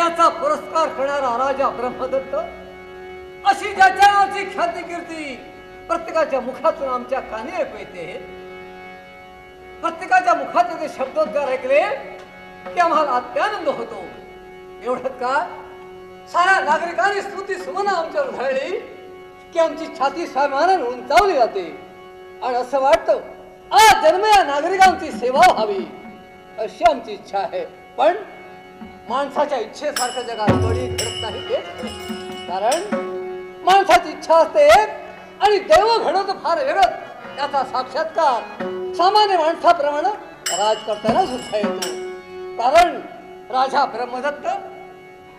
याचा पुरस्कार करणारा राजा ब्रह्मदत्त, अशी ज्याच्या नावाची ख्याती कीर्ती प्रत्येकाच्या मुखातून आमच्या कानी ऐकू येते, प्रत्येकाच्या मुखात ते शब्दोद्गार ऐकले की आम्हाला अत्यानंद होतो. एवढंच का, साऱ्या नागरिकांनी स्तुती सुमना आमच्यावर उधळली की आमची छाती स्वाभिमानाने उंचावली जाते आणि असं वाटतं आज जन्म या नागरिकांची सेवा व्हावी अशी आमची इच्छा आहे. पण माणसाच्या इच्छेसारखं जगात कधी घडत नाही तेच, कारण माणसाची इच्छा असते एक आणि दैव घडवतं फार वेगळं. त्याचा साक्षात्कार सामान्य माणसाप्रमाणे राजकर्त्याला सुद्धा येतो. कारण राजा ब्रह्मदत्त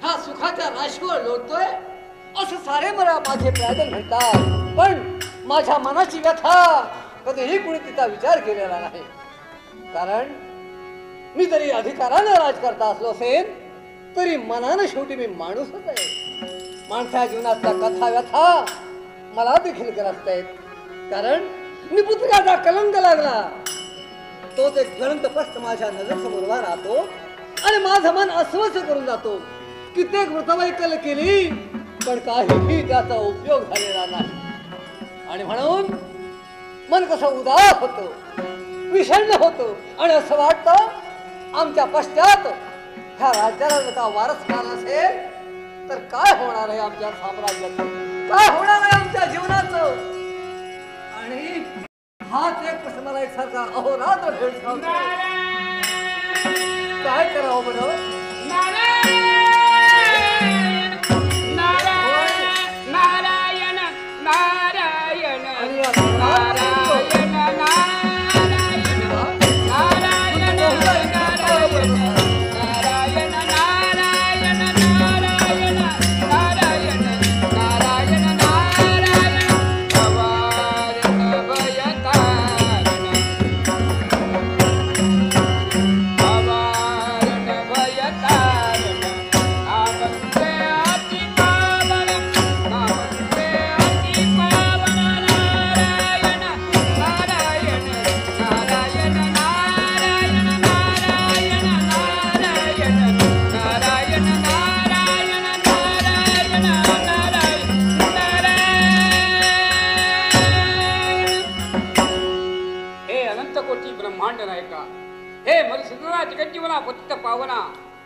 हा सुखाच्या राशीवर लोटतोय असं सारे मला माझे प्यादे म्हणतात, पण माझ्या मनाची व्यथा कधीही कुणी तिचा विचार केलेला नाही. कारण मी जरी अधिकारानं राजकर्ता असलो असेल तरी मनानं शेवटी मी माणूसच आहे. माणसा जीवनातल्या कथा व्यथा मला देखील ग्रस्त आहेत. कारण निपुत्रिकाचा कलंक लागला तो ते ज्वलंत प्रश्न माझ्या नजरेसमोर उभा राहतो आणि माझं मन अस्वस्थ करून जातो. कित्येक मृतवैकल्य केली पण काहीही त्याचा उपयोग झालेला नाही आणि म्हणून मन कसं उदास होतो, विषण्ण होतो आणि असं वाटतं आमच्या पश्चात ह्या राज्याला जर का वारस मिळाला असेल तर काय होणार आहे आमच्या साम्राज्याचं, काय होणार आहे आमच्या जीवनाचं. आणि हाच एक प्रश्न मला एकसारखा अहोरात्र भेडसावतो. काय करावं बरं?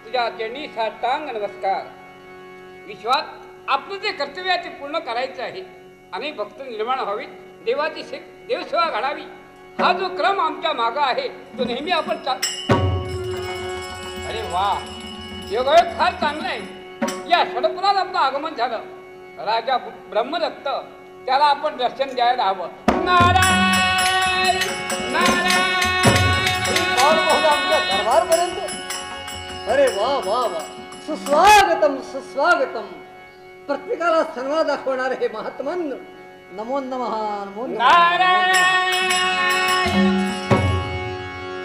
तुझ्या चरणी साष्टांग नमस्कार. विश्वात आपलं जे कर्तव्य ते पूर्ण करायचं आहे. अनेक भक्त निर्माण व्हावीत, देवाची देवसेवा घडावी, हा जो क्रम आमच्या मागं आहे तो नेहमी आपण अरे वा, योगायोग फार चांगला आहे. या षडपुरात आपलं आगमन झालं. राजा ब्रह्मदत्त त्याला आपण दर्शन द्यायला हवं. नारायण नारायण आमच्या दरबारपर्यंत. अरे वा वा वा, सुस्वागतम सुस्वागतम. प्रत्येकाला सन्मान दाखवणारे हे महात्मन. नमो नमः नमो नारायण.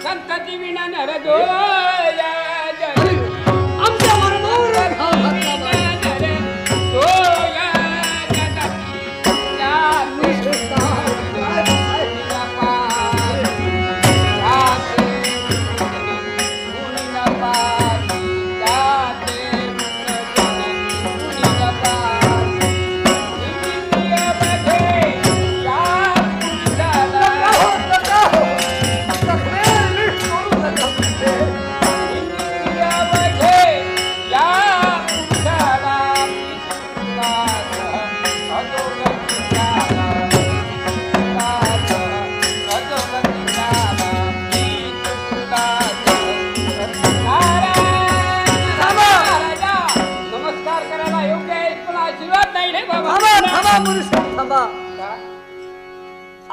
संतती विना नर जोया आमच्या मरणावर घाव घातला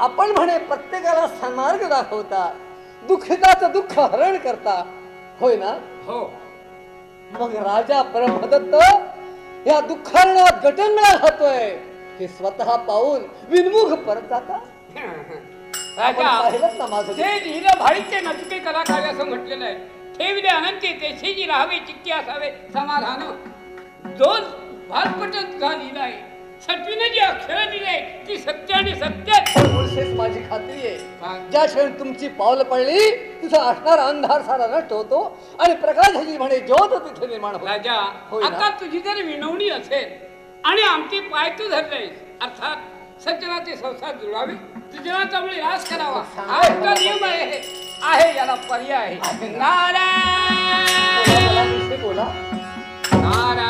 आपण म्हणे प्रत्येकाला सन्मार्ग दाखवता, दुःखिताचं दुःख हरण करता, होय ना? हो. मग राजा ब्रह्मदत्त या दुःखारणात गटंगळा घातोय हे स्वतः पाहून विनमुख परत जाता. राजा जे लिहिलं भाडीचे नचके कलाकार असं म्हटलेलं आहे. ठेवले अनंती तेशी जी राहावे चित्ती असावे समाधान. जो भागपटत का लिहिला आहे सटवीने जी अक्षरं दिली आहेत ती सत्य आणि सत्यच. पण मुळशीच माझी खात्री आहे काय? ज्या क्षणी तुमची पावलं पडली तिथं असणारा अंधार सारा नष्ट होतो आणि प्रकाशाची म्हणे ज्योत तिथे निर्माण होतो. राजा होय ना? आता तुझी जर विनवणी असेल आणि आमचे पाय तू धरलेस अर्थात सज्जनाचे संसार जुळावे तुझ्याचा मुळे रास करावा हा आपला नियम आहे याला पर्याय आहे. आहे ना? नारायण मुळशी बोला. नारायण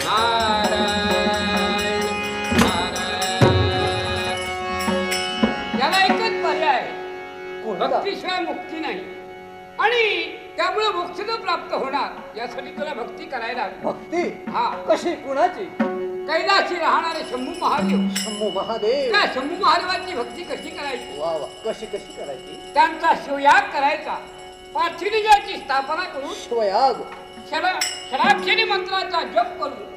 नारायण नारायण याला एकच पर्याय आहे. कोणता? भक्तीशिवाय मुक्ती नाही आणि त्यामुळे मोक्ष न प्राप्त होणार यासाठी तुला भक्ती करायला हवी. भक्ती हा कशी कुणाची? कैलाशी राहणारे शंभू महादेव शंभू महादेव. त्या शंभू महादेवाची भक्ती कशी करायची वा वा कशी कशी करायची? त्यांचा शिवयाग करायचा पार्थिलिंगाची स्थापना करून शिवयाग. क्षराक्षरी मंत्राचा जप करून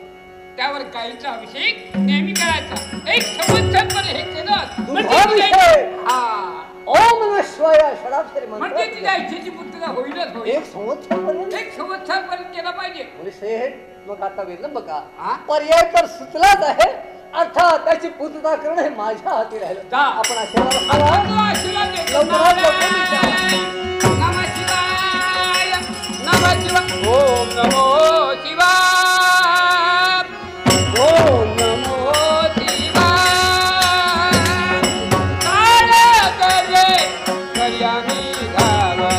त्यावर गायीचा अभिषेक नेहमी करायचा. एक संवत्सर हे केलं दुधाभिषेक. हा ओम नमः शिवाय षडाक्षरी म्हणजे मंत्र. तिच्या इच्छेची पूर्तता होईलच होईल. एक संवत्सर पर्यंत. एक संवत्सर पर्यंत केला पाहिजे. मुळशी मग आता वेदम बघा हा? पर्याय तर सुचलाच आहे अर्थात त्याची पूर्तता करणं हे माझ्या हाती राहिलं. जा. आपण आशीर्वाद आता घ्यावा. तो आशीर्वाद देतो. लवकरात लवकर विचारा. नमः शिवाय नमः शिवाय ओम नमो शिवाय ओम नमो शिवाय काळ गजे कर्यामी गावा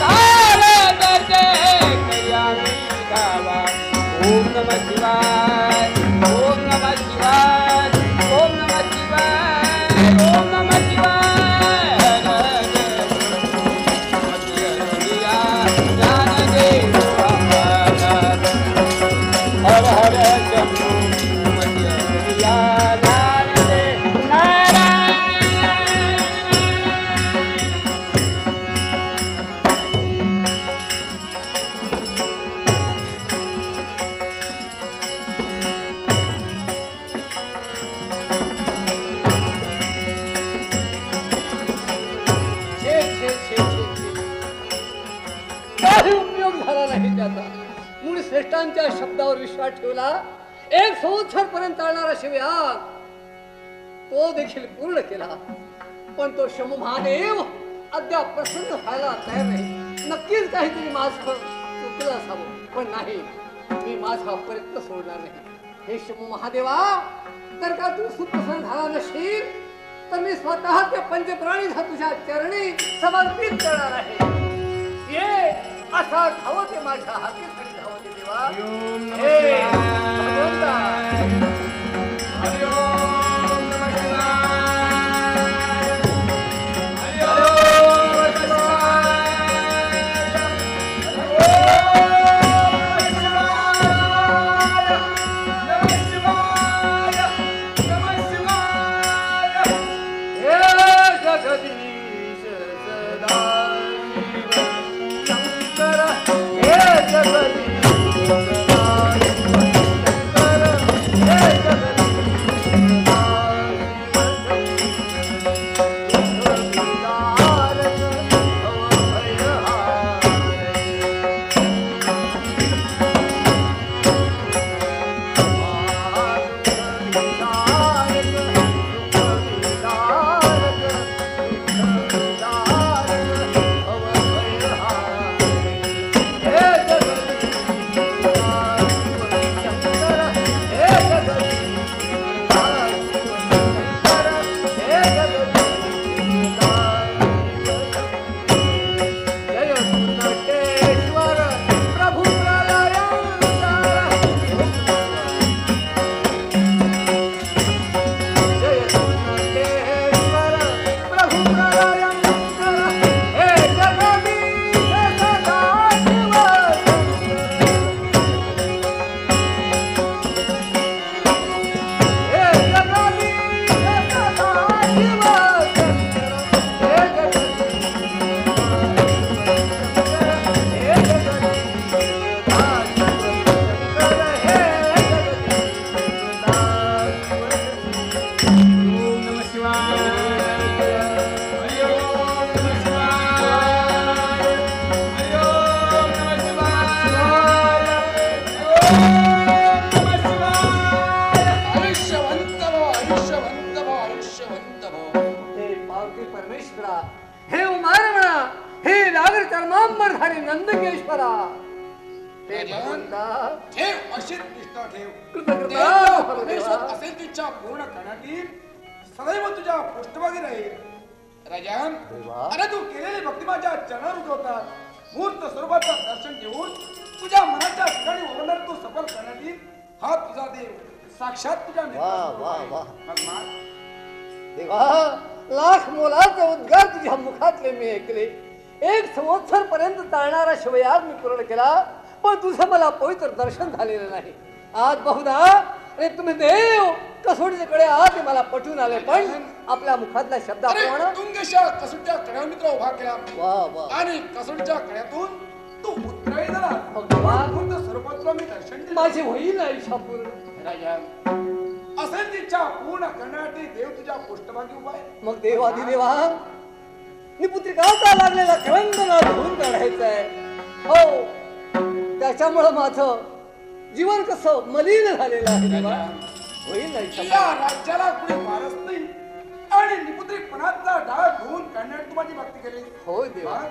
काळ गजे कर्यामी गावा ओम नमः शिवाय ओम नमः शिवाय ओम नमः शिवाय ओम नमः शिवाय हर हर शंभू छे, छे, छे, छे, छे. काही उपयोग झाला नाही त्याचा. मुळी श्रेष्ठांच्या शब्दावर विश्वास ठेवला. एक संवत्सर पर्यंत चालणारा शिवयाग तो देखील पूर्ण केला. पण तो शंभू महादेव अद्याप प्रसन्न व्हायला तयार नाही. नक्कीच काहीतरी माझं चुकलं असावं. पण नाही, मी माझा प्रयत्न सोडणार नाही. हे शंभू महादेवा, तर का तू सुप्रसन्न झाला नशील तर मी स्वतः ते पंचप्राणी तुझ्या चरणी समर्पित करणार आहे. ये असा धावते माझ्या हाकेसाठी धावते देवा. हे भगवंता. हरि ओम नमः शिवाय. हरि ओम नमः शिवाय. हरि ओम नमः शिवाय. नमः शिवाय. हे जगदीश सदाशिव शंकर. हे जगदीश सदाशिव शंकर. हे जगदीश भक्ती परमेश्वरा, हे उमारमणा, हे नागर कर्मांबरधारी नंदकेश्वरा, हे भगवंता ठेव अशीच निष्ठा ठेव. कृतज्ञता देवता परमेश्वर. परमेश्वर असेल ती इच्छा पूर्ण करण्याची सदैव तुझ्या पृष्ठभागी राहील. राजन, अरे तू केलेली भक्ती माझ्या चरणावर उठवतात. मूर्त स्वरूपाचं दर्शन घेऊन तुझ्या मनाच्या ठिकाणी ओरडणार तू सफल करण्याची हा तुझा देव साक्षात तुझ्या नेत्रासमोर आहे. मग मान. देवा, लाख मोलाचे उद्गार तुझ्या मुखातले मी ऐकले. 1 संवत्सर पर्यंत चालणारा शिवयाग मी पूर्ण केला, पण तुझं मला पवित्र दर्शन झालेलं नाही. आज बहुधा अरे तुम्ही देव कसोटीकडे आहात हे मला पटून आले, पण आपल्या मुखातल्या अरे शब्दाप्रमाणे तुंगेशा कसोटीच्या कड्यावर मित्र उभा केला वा वा आणि कसोटीच्या कड्यातून तू उतराई झाला. भगवान. मूर्त स्वरूपात तुला मी दर्शन दिलं. माझी होईल आयुष्या पूर्ण. राजन, असेल ती इच्छा पूर्ण करण्यासाठी देव तुझ्या पृष्ठभागी उभा आहे. मग देवाधिदेवा निपुत्रिकाचा लागलेला कलंक मला धुवून काढायचा आहे. हो, त्याच्यामुळं माझं जीवन कसं मलिन झालेलं आहे देवा. होईल ना इच्छा या राज्याला कुणी मारत नाही आणि निपुत्रिकपणाचा डाग धुवून काढण्यात तू माझी भक्ती केली. होय देवा. मग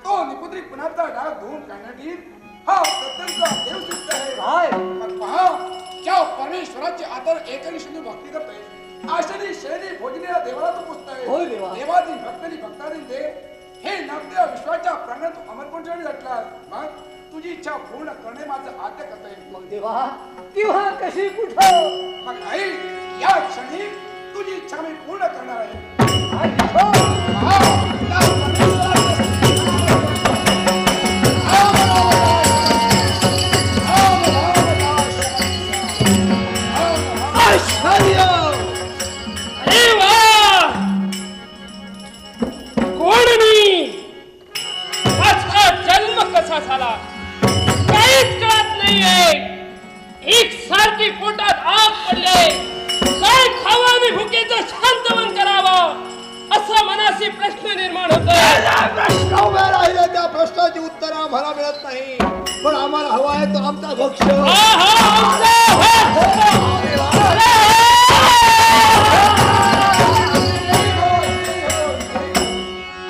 तो निपुत्रिकपणाचा डाग धुवून काढण्याची हा सत्यंचा देव सिद्ध आहे. काय मग पहा, ज्या परमेश्वराची आदर एकनिष्ठेने भक्ती करतोय, आशनी शैली भोजनी या देवाला तू पुजतोय. होय देवा. देवादी भक्तानी भक्तानी दे हे नामदेव विश्वाच्या प्राण्यात तू अमरपंचाने घटलास. मग तुझी इच्छा पूर्ण करणे माझं आद्य कर्तव्य. मग देवा, किंवा कशी कुठं मग आई, या क्षणी तुझी इच्छा मी पूर्ण करणार आहे. काय इथं? पहा, त्या परमेश्वराचे अरे वा, कोण मी, माझा जन्म कसा झाला काहीच कळत नाहीये. एक सारखी पोटात आग पडले, काय खावा आणि भुकेचं शांतवन करावं असा मनाशी प्रश्न निर्माण होतोय. प्रश्न उभे राहिले, त्या प्रश्नाची उत्तर आम्हाला मिळत नाही, पण आम्हाला हवा आहे तो आमचा भक्ष.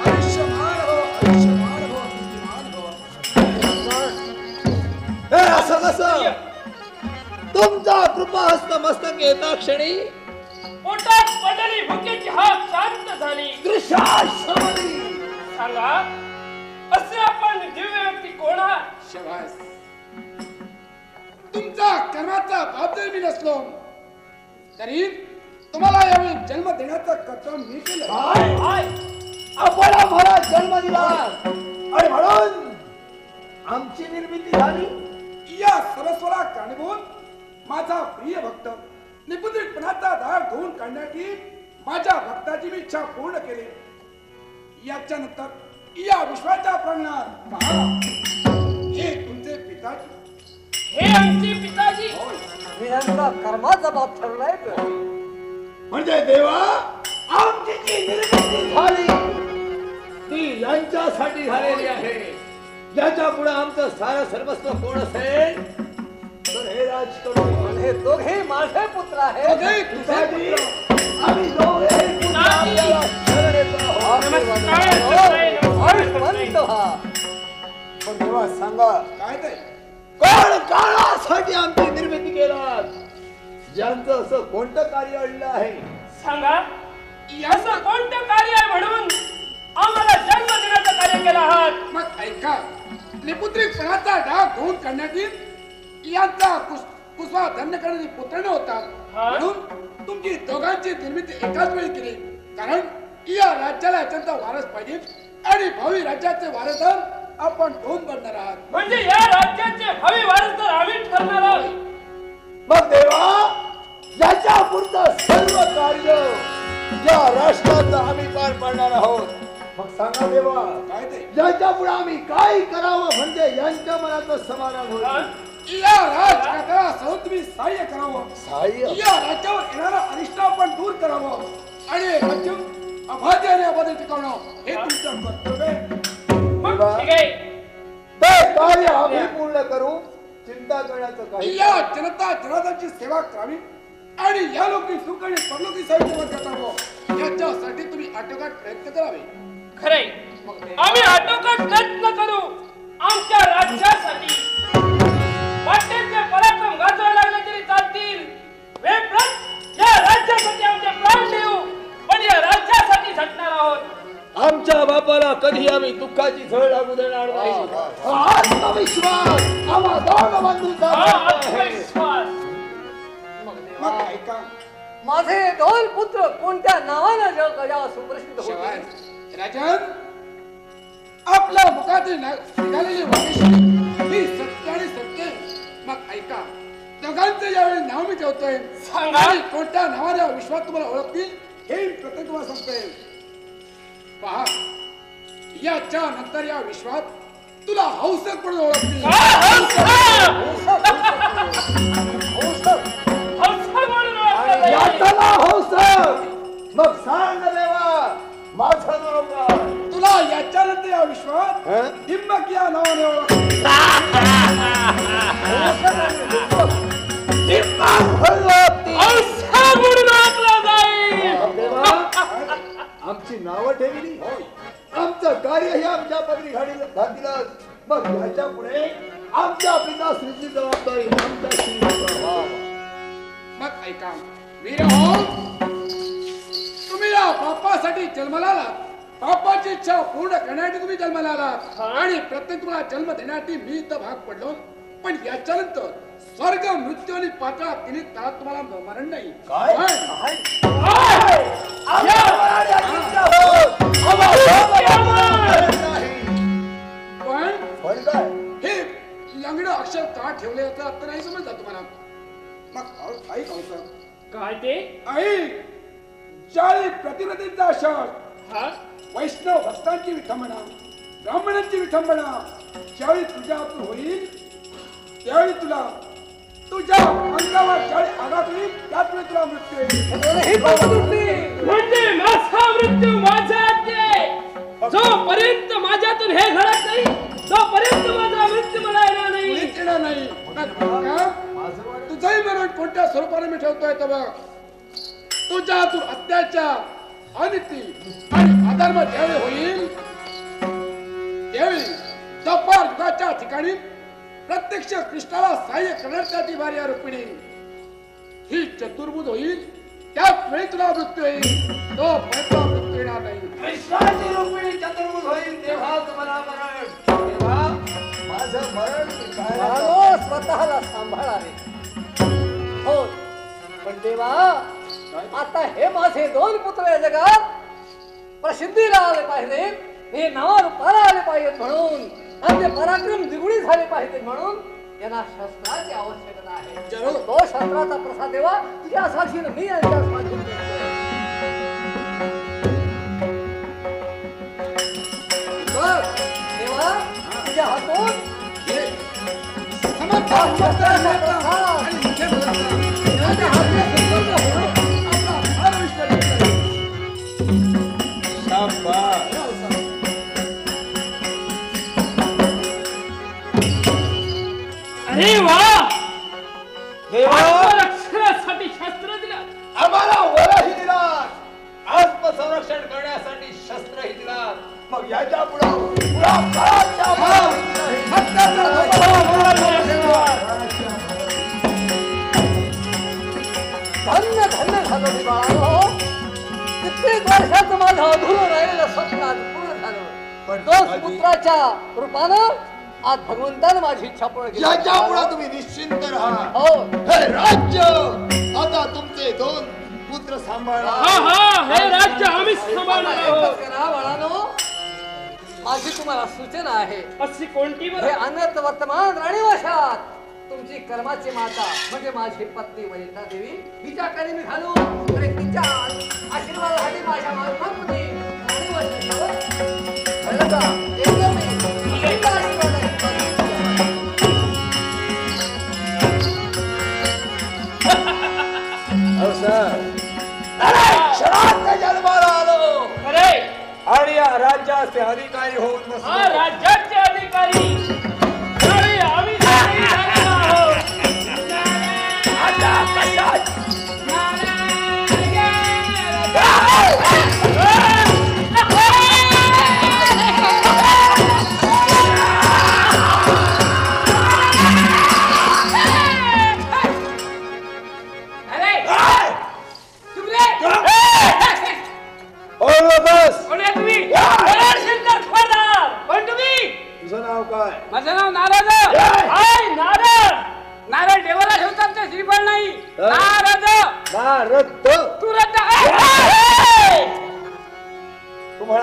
आयुष्यमान हो, आयुष्यमान हो, कीर्तिमान हो. हे असं कसं? तुमचा कृपाहस्त मस्तक येता क्षणी पोटात पडलेली भुकेची हाक शांत झाली. दृश्याश्रमणी सांगा, असे आपण दिव्य व्यक्ती कोण आहात? शाबास. तुमचा कर्माचा बाप जरी मी नसलो तरी तुम्हाला यावेळी जन्म देण्याचं कर्तव्य मी केलं. हाय, आपण आम्हाला जन्म दिला आणि म्हणून आमची निर्मिती झाली. या सरस्वला कारणीभूत माझा प्रिय भक्त निपुत्रिकपणाचा धार धुवून काढण्याची माझ्या भक्ताची मी इच्छा पूर्ण केली. याच्या नंतर या विश्वाच्या प्रांगणात पहा, हे तुमचे पिताजी. हे आमचे पिताजी. मी यांचा कर्माचा बाप ठरलाय तर. म्हणजे देवा, आमची जी निर्मिती झाली ती यांच्यासाठी झालेली आहे. याच्या पुढे आमचं सारं सर्वस्व कोण असेल तर हे राजकरोड. हे दोघे माझे पुत्र आहेत. दोघे तुझे पिताजी, पुत्र. आम्ही दोघे पुन्हा आपल्याला शरण येतो आहोत. आयुष्यवंत व्हा. पण देवा सांगा, काय ते कोण काळासाठी आमची निर्मिती केलात? ज्यांचं असं कोणतं कार्य अडलं आहे? सांगा, याचं कोणतं कार्य आहे म्हणून आम्हाला जन्म देण्याचं कार्य केलं आहात? मग ऐका, निपुत्रिकपणाचा डाग धुवून काढण्याची यांचा कुसवा धन्य करणारी पुत्रने होतात. हा? म्हणून तुमची दोघांची निर्मिती एकाच वेळी केली. कारण या राज्याला याच्याचा वारस पाहिजे आणि भावी राज्याचे वारसदार आपण दोन बनणार आहात. म्हणजे या राज्याचे भावी वारसदार आम्ही ठरणार आहोत. मग देवा, याच्या पुढचं सर्व कार्य या राष्ट्राचं आम्ही पार पाडणार आहोत. मग सांगा देवा, काय ते याच्या पुढे आम्ही काय करावं म्हणजे यांच्या मनाचं समाधान हा? होईल? या राजकारणाला सहज तुम्ही सहाय्य करावं. सहाय्य? या राज्यावर येणारा अनिष्ट आपण दूर करावं आणि हे राज्य अबाध्य आणि अबाध्य टिकवणं हे तुमचं कर्तव्य आहे. मग ठीक आहे. ते कार्य आम्ही पूर्ण करू, चिंता करण्याचं काही या जनता जनार्दनाची सेवा करावी आणि या लोकी सुख आणि परलोकी सौभाग्य करतावं याच्यासाठी तुम्ही आटोकाट प्रयत्न करावे. खरे आम्ही आटोकाट प्रयत्न करू आमच्या राज्यासाठी. वाटेचे पराक्रम गाजवायला लागले तरी चालतील. वेळप्रत या राज्यासाठी आमचे प्राण देऊ, पण या राज्यासाठी झटणार आहोत. आमच्या बापाला कधी आम्ही दुःखाची झळ लागू देणार नाही. आत्मविश्वास आम्हा दोन बंधूंचा हा आहे. आत्मविश्वास. मग ऐका माझे दोन पुत्र कोणत्या नावानं जगाला सुप्रसिद्ध होते? शबास. राजन, आपल्या मुखातील निघालेली वाक्यशैली ही सत्य आणि सत्य. मग ऐका, दोघांचे ज्यावेळी नाव मी ठेवतोय सांगा. आणि कोणत्या नावाने विश्वात तुम्हाला ओळखतील हे प्रत्येक तुम्हाला सांगतोय. पहा, याच्या नंतर या विश्वात तुला हौसक म्हणून ओळखतील. याचा नाव हौसक. मग सांग देवा माझं नाव काय? तुला याच्यानंतर या विश्वात हं? डिंबक या नावाने ओळखतील. देवा, आमची नावं ठेवली, आमचं कार्यही आमच्या पदरी घातलं. मग ह्याच्या पुढे आमच्या पिताश्रीची जबाबदारी आमच्याशी. मग ऐका वीर हो, तुम्ही या बापासाठी जन्माला आलात. बापाची इच्छा पूर्ण करण्यासाठी तुम्ही जन्माला आलात आणि प्रत्येक तुम्हाला जन्म देण्यासाठी मी इथं भाग पडलो. पण याच्यानंतर स्वर्ग मृत्यू आणि पाताळ तिन्ही काळात तुम्हाला मरण नाही. काय? पण पण काय? हे लंगड अक्षर का ठेवले होते आता नाही समजलं तुम्हाला. मग ऐक होतं काय ते? आई ज्यावेळी प्रतिनिधींचा शर हा वैष्णव भक्तांची विठंबना, ब्राह्मणांची विठंबना ज्यावेळी तुझ्या हातून होईल त्यावेळी तुला तुझ्या अंगावर ज्यावेळी आघात होईल त्याच वेळी तुला मृत्यू येईल. दोन्ही बाजू तुटली. म्हणजे माझा मृत्यू माझ्या हाती आहे. जोपर्यंत माझ्यातून हे घडत नाही तोपर्यंत माझा मृत्यू मला येणार नाही. कोणीच येणार नाही. का? तुझंही मरण कोणत्या स्वरूपाने मी ठेवतोय तर बघ. तुझ्या हातून अत्याचार अनिती आणि अधर्म ज्यावेळी होईल त्यावेळी दपार युगाच्या ठिकाणी प्रत्यक्ष कृष्णाला सहाय्य करण्यासाठी भारी रुक्मिणी ही चतुर्भुज होईल. त्याच वेळी तुला मृत्यू येईल. तो पैसा मृत्यू येणार नाही. कृष्णाची रुक्मिणी चतुर्भुज होईल तेव्हा तुम्हाला मरण. तेव्हा माझं मरण मिटायला माणूस स्वतःला सांभाळावे. हो पण देवा, आता हे माझे दोन पुत्र या जगात प्रसिद्धीला आले पाहिजे, हे नावारूपाला आले पाहिजेत म्हणून, त्यांचे पराक्रम द्विगुणी झाले पाहिजे म्हणून यांना शस्त्राची आवश्यकता आहे. जरूर. तो शस्त्राचा प्रसाद देवा तुझ्या साक्षीने मी यांच्या स्वाधीन करतोय. बघ, देवा तुझ्या हातून हे समर्थ शस्त्राचा प्रसाद आणि मुख्य बलाचा माझ्या हातून संकल्प होणं आपला फार विश्वास आहे. शाबास. अरे वा, देवा आत्मरक्षणासाठी शस्त्र दिला. आम्हाला वरही दिलात, आत्मसंरक्षण करण्यासाठी शस्त्रही दिलात. मग याच्या पुढे धन्य धन्य झालं मी बाळानो. कित्येक वर्षाचं माझं अधुरं राहिलेलं स्वप्न आज पूर्ण झालं. पण दोन पुत्राच्या रूपानं आज भगवंतानं माझी इच्छा पूर्ण केली. याच्या पुढे तुम्ही निश्चिंत राहा. हो हे राज्य आता तुमचे दोन पुत्र सांभाळा. हा हा, हे राज्य आम्ही सांभाळणार आहोत. एकच करा बाळानो, माझी तुम्हाला सूचना आहे. अशी कोणती हे बरं? अनंत वर्तमान राणीवशात तुमची कर्माची माता म्हणजे माझी पत्नी वनिता देवी हिच्याकडे मी घालू आणि तिच्या आशीर्वादासाठी माझ्या मालकांमध्ये राणीवशात कळलं का? एकदम मी. तिचा आशीर्वाद आहे. हो सर, क्षणात जन्माला आलो खरे, आणि या राज्याचे अधिकारी होऊन हा बसलो. राज्याचे अधिकारी आणि आम्ही सगळे झालेलो आहोत. आता कशात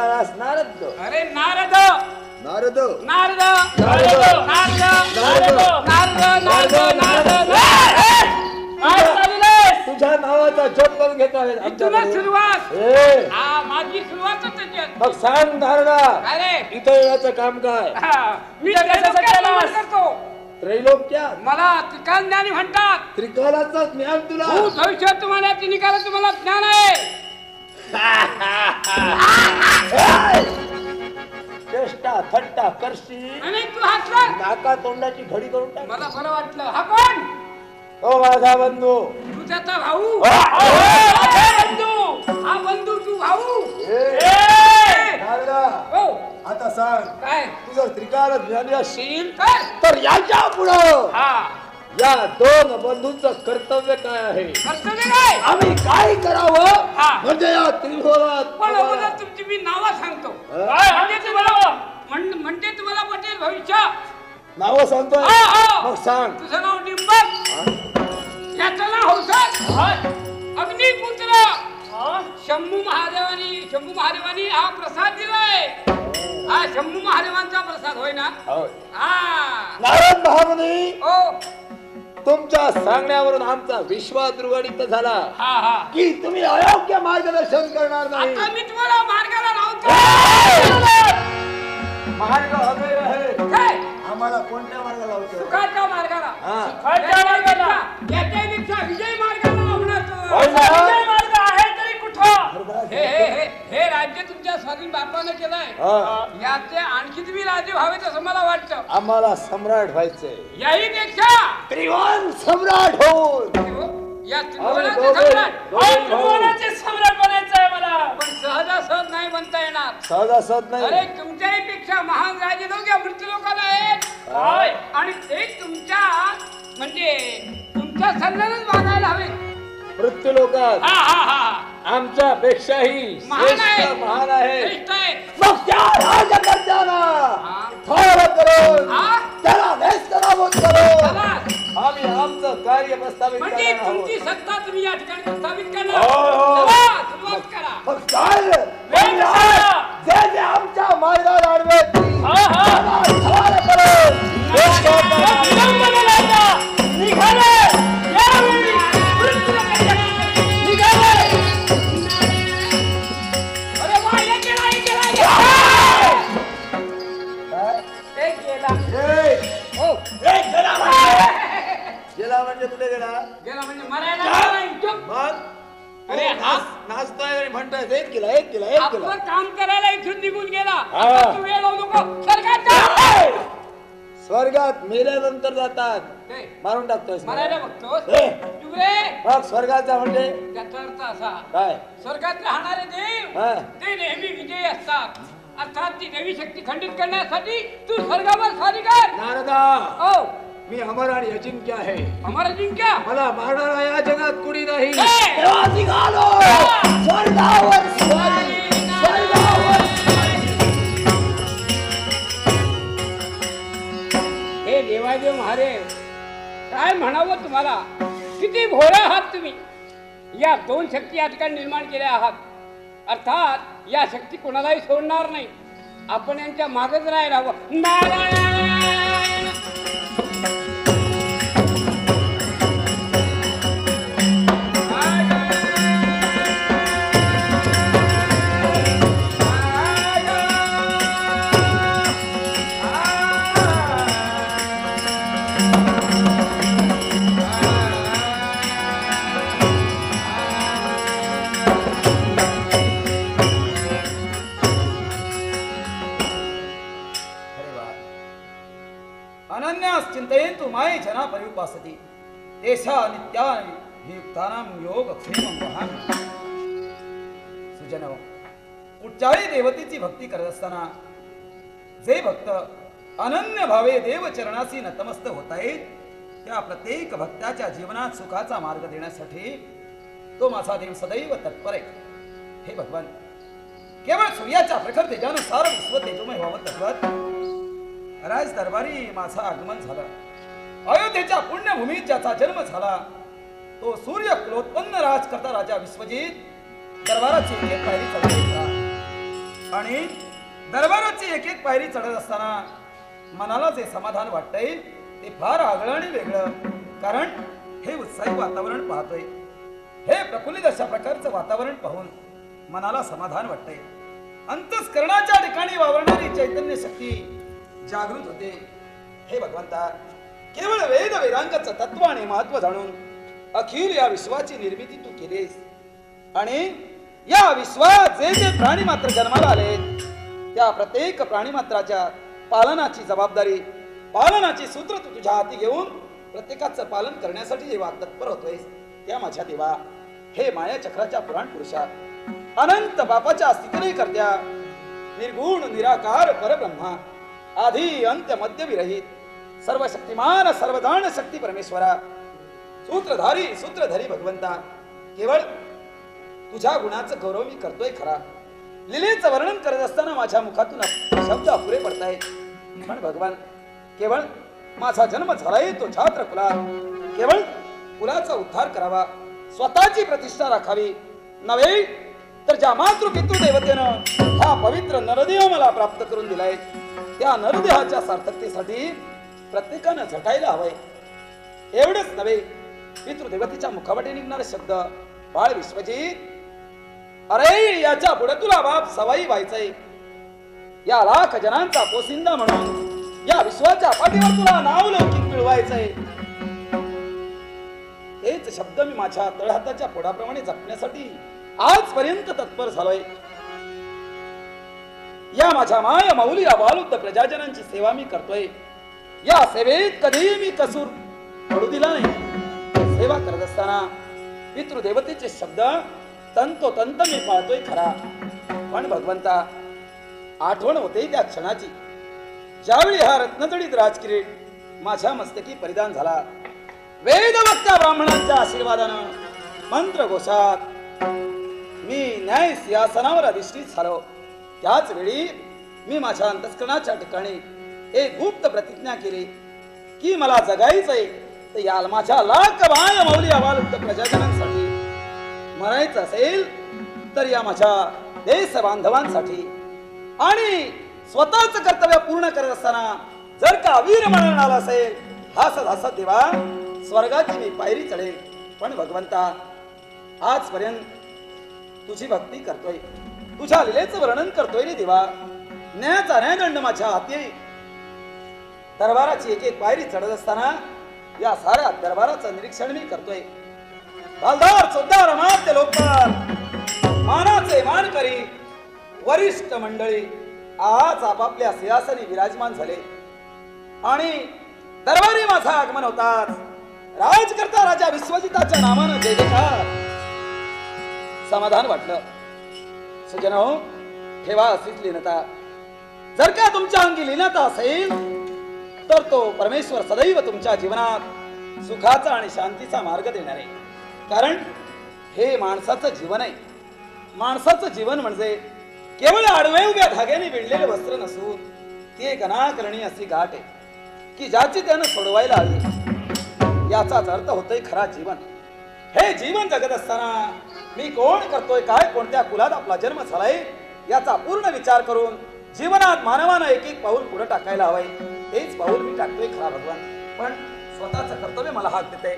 म्हणालास नारद. अरे नारद नारद नारद नारद! नारद नारद नारद नारद काय चाललंय? तुझ्या नावाचा जप करून घेत आहेत इथूनच आमच्याकडे. सुरुवात. ए, हा माझी सुरुवातच त्याच्यात. मग सांग नारदा, अरे इथं येण्याचं काम काय? हा, मी इथं कशासाठी त्रैलोक्यात आलास? नमन करतो. त्रैलोक्या मला त्रिकाल ज्ञानी म्हणतात. त्रिकालाचं ज्ञान तुला. भूत भविष्य तुम्हाला निकाल तुम्हाला ज्ञान आहे. चेष्टा थट्टा करशील, आणि तू हसला. नाका तोंडाची घडी करून टाक. मला बरं वाटलं. हा कोण? ओ माझा बंधू, तुझ्याचा भाऊ. बंधू! हा बंधू तू भाऊ. ए! नारदा, हो आता सांग, काय तुझं त्रिकाल ज्ञानी असशील काय तर याच्या पुढं हा या दोन बंधूंचं कर्तव्य काय आहे? कर्तव्य काय? आम्ही काय करावं हा. म्हणजे या त्रिभुवनात पण अगोदर तुमची मी नावं सांगतो. काय म्हणजे तुम्हाला म्हणजे तुम्हाला पटेल भविष्य. नाव सांगतोय. हा, हा. मग सांग. तुझं नाव डिंबक. याचं नाव हौसत. अग्निपुत्र. शंभू महादेवानी हा प्रसाद दिलाय. हा शंभू महादेवांचा प्रसाद होय ना? होय. हा नारद महामुनी, ओ तुमच्या सांगण्यावरून आमचा विश्वास दृढीत झाला हा हा की तुम्ही अयोग्य मार्गदर्शन करणार नाही. आता मी तुम्हाला मार्गाला लावतो. मार्ग हवे आहे. काय? आम्हाला कोणत्या मार्गाला लावतो? सुखाच्या मार्गाला. हा. खालच्या मार्गाला. याच्यापेक्षा विजय मार्गाला लावणार होय ना? विजय मार्ग आहे तरी कुठं? हे राज्य तुमच्या स्वाधीन बापानं केलंय. हा. याचे आणखी तुम्ही राजे व्हावेत असं मला वाटतं. आम्हाला सम्राट व्हायचंय. याही पेक्षा त्रिभुवन सम्राट होऊन या आम्ही त्रिभुवनाचे दोघे- सम्राट. दोघे त्रिभुवनाचे सम्राट बनायचंय मला. पण सहजासहज नाही बनता येणार. सहजासहज अरे नाही. तुमच्याही पेक्षा महान राजे लोक या मृत्यू लोकांना आहेत. काय? आणि ते तुमच्या म्हणजे तुमच्या सल्ल्यानेच वागायला हवे. मृत्यू लोकात हा हा हा आमच्या पेक्षाही महान आहे. महान आहे. श्रेष्ठ आहे. मग त्या राजकर्त्यांना हा. ठार करून हा? त्याला नेस्तनाबूत करून चला. आम्ही आमचं कार्य प्रस्थापित म्हणजे करणार आहोत. तुमची सत्ता तुम्ही या ठिकाणी प्रस्थापित हो, करणार. हो. चला, सुरुवात करा. मग काय वेग करा. जे जे आमच्या मार्गाला आडवेत हा, हा. त्याला ठार करून नेस्तनाबूत विलंबलेला आता. निघाले. यावेळी मृत्यू लोकांच्या निघाले. अरे वा, हे केला, हे केला, हे केला. हे केला. हो. गेला म्हणजे कुठे गेला? गेला म्हणजे मरायला गेला नाही. चुप. मग अरे, नाचतोय आणि म्हणतोय एक केला एक केला एक केला. आपलं काम करायला इथून निघून गेला. हा. आता तू वेळ लावू नको. स्वर्गात जा. स्वर्गात मेल्यानंतर जातात. हे, मारून टाकतोय मरायला बघतोस. हे. चुप रे. मग स्वर्गाचा म्हणजे त्याचा अर्थ असा, काय? स्वर्गात राहणारे देव हा. ते नेहमी विजयी असतात. अर्थात ती देवी शक्ती खंडित करण्यासाठी तू स्वर्गावर स्वारी कर. नारदा, हो मी अमर आणि अजिंक्य आहे. अमर जिंक्या. मला मारणारा या जगात कुणी नाही. हे. तेव्हा निघालो स्वर्गावर स्वारी, स्वर्गावर स्वारी. हे देवादेव महादेव, काय म्हणावं तुम्हाला? किती भोळे आहात तुम्ही. या दोन शक्ती या ठिकाणी निर्माण केल्या आहात. अर्थात या शक्ती कोणालाही सोडणार नाही. आपण यांच्या मागच राहायला हवं. नारायण. अनन्यास चिंतयन्तु माये जना परिउपासते तेषा नित्यानि युक्तानां योग क्षेमं वहामि. सुजनो, कुठच्याही देवतेची भक्ती करत असताना जे भक्त अनन्य भावे देव चरणाशी नतमस्त होत आहेत, त्या प्रत्येक भक्ताच्या जीवनात सुखाचा मार्ग देण्यासाठी तो माझा देव सदैव तत्पर आहे. हे भगवान, केवळ सूर्याच्या प्रखर तेजानं सारं विश्व तेजोमय व्हावं तत्वत राज दरबारी माझा आगमन झालं. अयोध्येच्या पुण्यभूमीत ज्याचा जन्म झाला तो सूर्य कुलोत्पन्न राजकर्ता राजा विश्वजित दरबाराची एक पायरी चढवत होता. आणि दरबाराची एक एक पायरी चढत असताना मनाला जे समाधान वाटतंय ते फार आगळं आणि वेगळं. कारण हे उत्साही वातावरण पाहतोय, हे प्रफुल्लित अशा प्रकारचं वातावरण पाहून मनाला समाधान वाटतंय. अंतस्करणाच्या ठिकाणी वावरणारी चैतन्य शक्ती जागृत होते. हे भगवंता, केवळ वेद वेदांगाचं तत्व आणि महत्व जाणून अखिल या विश्वाची निर्मिती तू केलीस आणि या विश्वात जे जे प्राणी मात्र जन्माला आले त्या प्रत्येक प्राणी मात्राच्या पालनाची जबाबदारी, पालनाची सूत्र तू तुझ्या हाती घेऊन प्रत्येकाचं पालन करण्यासाठी जेव्हा तत्पर होतोयस त्या माझ्या देवा, हे माया चक्राच्या पुराण पुरुषा, अनंत बापाच्या स्थितीने करत्या, निर्गुण निराकार परब्रह्मा, आधी अंत्य मध्य विरहित, सर्व शक्तिमान सर्वदान शक्ती परमेश्वरा, सूत्रधारी भगवंता, केवळ तुझ्या गुणाचं गौरव मी करतोय खरा. लीलेचं वर्णन करत असताना माझ्या मुखातून शब्द अपुरे पडतायत. पण भगवान, केवळ माझा जन्म झालाय तो छात्र कुलात, केवळ कुलाचा उद्धार करावा, स्वतःची प्रतिष्ठा राखावी नव्हे तर ज्या मातृ पितृदेवतेनं हा पवित्र नरदेह मला प्राप्त करून दिलाय त्या नरदेहाच्या सार्थकतेसाठी प्रत्येकानं झटायला हवंय. एवढंच नव्हे, पितृदेवतेच्या मुखावाटे निघणारे शब्द, बाळ विश्वजित, अरे याच्या पुढे तुला बाप सवाई व्हायचंय, या लाख जनांचा पोसिंदा म्हणून या विश्वाच्या पाठीवर तुला नाव लौकिक मिळवायचंय. हेच शब्द मी माझ्या तळहाताच्या पोडाप्रमाणे जपण्यासाठी आजपर्यंत तत्पर झालोय. या माझ्या माय माऊली अबालुद्ध प्रजाजनांची सेवा मी करतोय. या सेवेत कधीही मी कसूर पडू दिला नाही. सेवा करत असताना पितृदेवतेचे शब्द तंतोतंत मी पाळतोय खरा. पण भगवंता, आठवण होते त्या क्षणाची ज्यावेळी हा रत्नजडित राजकिरीट माझ्या मस्तकी परिधान झाला. वेदवक्त्या ब्राह्मणांच्या आशीर्वादानं मंत्र घोषात मी न्याय सिंहासनावर अधिष्ठित झालो. त्याच वेळी मी माझ्या अंतस्करणाच्या ठिकाणी एक गुप्त प्रतिज्ञा केली की मला जगायचंय तर या माझ्या लाख माय माऊली अबालुद्ध प्रजाजनांसाठी, मरायचं असेल तर या माझ्या देश बांधवांसाठी, आणि स्वतःच कर्तव्य पूर्ण करत असताना जर का वीर मरण आला असेल हसत हसत देवा स्वर्गाची मी पायरी चढेल. पण भगवंता, आजपर्यंत तुझी भक्ती करतोय, तुझ्या लीलेचं वर्णन करतोय रे देवा. न्यायाचा न्यायदंड माझ्या हाती, दरबाराची एक एक पायरी चढत असताना या साऱ्या दरबाराचं निरीक्षण मी करतोय. बालदार चोद्दार अमात्य लोकपाल, मानाचे मानकरी, वरिष्ठ मंडळी आज आपापल्या सिंहासनी विराजमान झाले आणि दरबारी माझा आगमन होताच राजकर्ता राजा विश्वजिताच्या नावानं जय जयकार. समाधान वाटलं. सुजनो, ठेवा अशीच लीनता. जर का तुमच्या अंगी लीनता असेल तर तो परमेश्वर सदैव तुमच्या जीवनात सुखाचा आणि शांतीचा मार्ग देणार आहे. कारण हे माणसाचं जीवन आहे. माणसाचं जीवन म्हणजे केवळ आडवे उभ्या धाग्याने विणलेले वस्त्र नसून ती एक अनाकलनीय अशी गाठ आहे की ज्याची त्यानं सोडवायला हवी. याचाच अर्थ होतोय खरा जीवन. हे जीवन जगत असताना मी कोण करतोय, काय, कोणत्या कुलात आपला जन्म झालाय याचा पूर्ण विचार करून जीवनात मानवानं एक एक पाऊल पुढे टाकायला हवंय. तेच पाऊल मी टाकतोय खरा भगवान. पण स्वतःचं कर्तव्य मला हाक देते.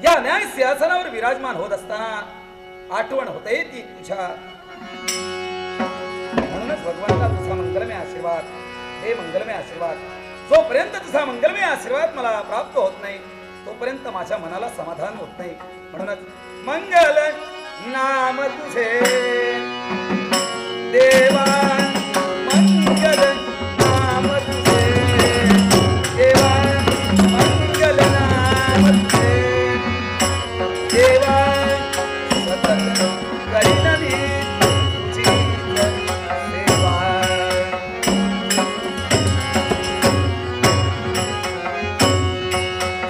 या न्याय सिंहासनावर विराजमान होत असताना आठवण होते ती तुझ्या. म्हणूनच भगवंता तुझा मंगलमय आशीर्वाद, हे मंगलमय आशीर्वाद, जोपर्यंत तुझा मंगलमय आशीर्वाद मला प्राप्त होत नाही तोपर्यंत माझ्या मनाला समाधान होत नाही. म्हणूनच मंगल नाम तुझे देवा, मंगल नाम तुझे देवा, मंगल नाम तुझे देवा, सतत करीन मी तुझी सेवा.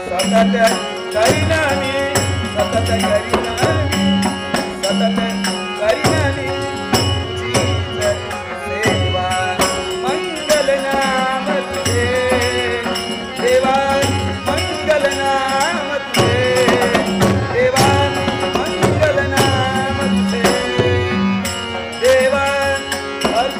सतत करीन मी, सतत करीन मी, सतत करीन मी तुझी सेवा. मंगल नाम तुझे देवा, मंगल नाम तुझे देवा, मंगल नाम तुझे देवा, अर्थ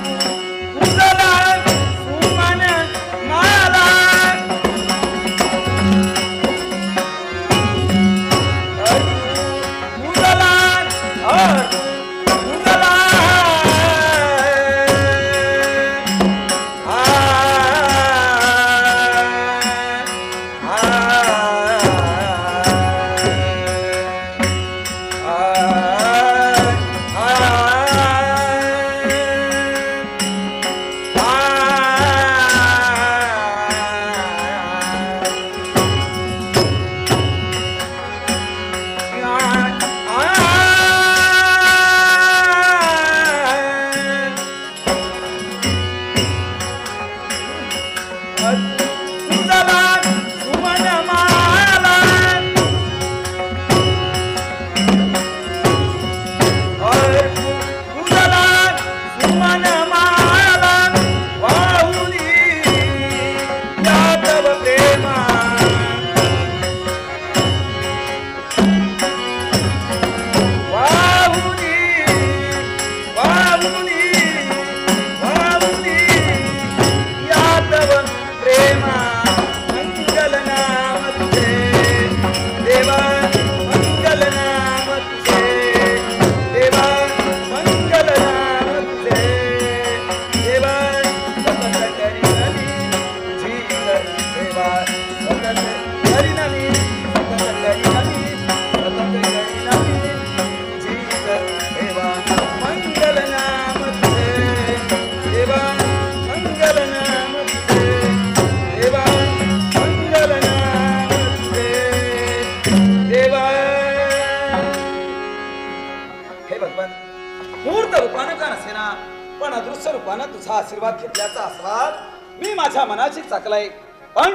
तुझा आशीर्वाद घेतल्याचा आस्वाद मी माझ्या मनाची चाकलाय, पण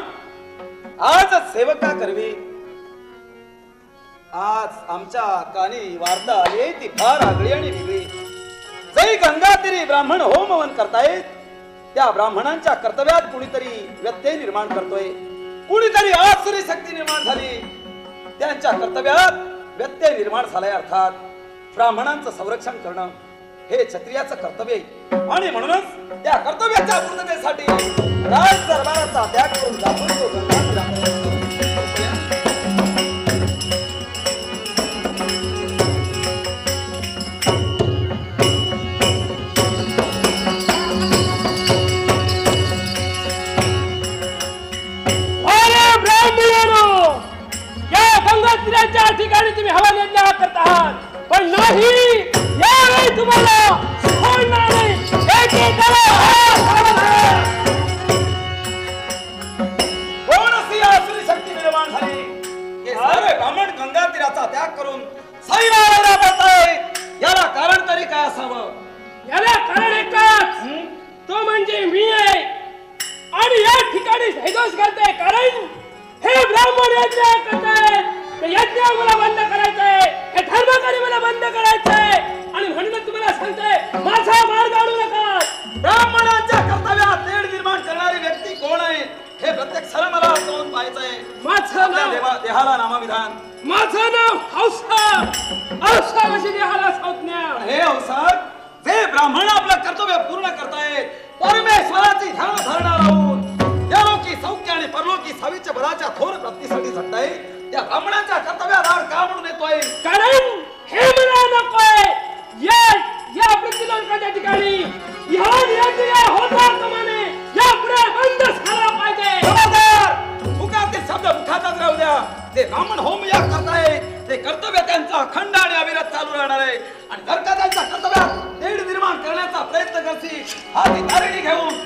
आज सेवका करवी आज आमच्या कानी वार्ता आली ती फार आगळी आणि वेगळी. जै गंगा तिरी ब्राह्मण होमवन करतायत, त्या ब्राह्मणांच्या कर्तव्यात कुणीतरी व्यत्यय निर्माण करतोय, कुणीतरी आसुरी शक्ती निर्माण झाली, त्यांच्या कर्तव्यात व्यत्यय निर्माण झालाय. अर्थात ब्राह्मणांचं संरक्षण करणं हे क्षत्रियाचं कर्तव्य आहे आणि म्हणूनच त्या कर्तव्याच्या पूर्ततेसाठी राज दरबाराचा त्याग करून दाखवून तो गंगा गंगातीराच्या ठिकाणी तुम्ही हवा निर्णय करत आहात, पण नाही यावेळी तुम्हाला सोडणार नाही. कोणसी आसुरी शक्ती निर्माण झाली, हे सारे ब्राह्मण गंगा तीराचा त्याग करून साईनारायणा करतायत. याला कारण तरी काय असावं? याला कारण एकच, तो म्हणजे मी आहे. आणि या ठिकाणी हैदोस करताय कारण हे ब्राह्मण यज्ञ करतायत. यज्ञ मला बंद करायचंय, हे धर्मकारी मला बंद करायचंय. आणि म्हणून तुम्हाला सांगतोय माझा मार्ग अडू नका. ब्राह्मणांच्या कर्तव्यात तेढ निर्माण करणारी व्यक्ती कोण आहे हे प्रत्यक्षाला मला जाऊन पाहायचंय. माझं नाव देहाला नामविधान, माझं नाव हौसा. हौसा कशी देहाला संज्ञा. हे अवसर जे ब्राह्मण आपलं कर्तव्य पूर्ण करतायत, परमेश्वराची ध्यान धारणा राहून या लोकी सौख्य आणि परलोकी सावीच्या बलाच्या थोर प्राप्तीसाठी झटतायत, त्या ब्राह्मणांच्या कर्तव्यात आड का म्हणून येतोय? कारण हे मला नकोय. या प्रतिलोकाच्या ठिकाणी होता कमाने यापुढे बंद झाला पाहिजे. मुखात ते शब्द मुखातच राहू द्या. ते ब्राह्मण होम या करतायत, ते कर्तव्य त्यांचा अखंड आणि अविरत चालू राहणार आहे. आणि जर का त्यांच्या कर्तव्यात तेढ निर्माण करण्याचा प्रयत्न करतील, हा ती तारिणी घेऊन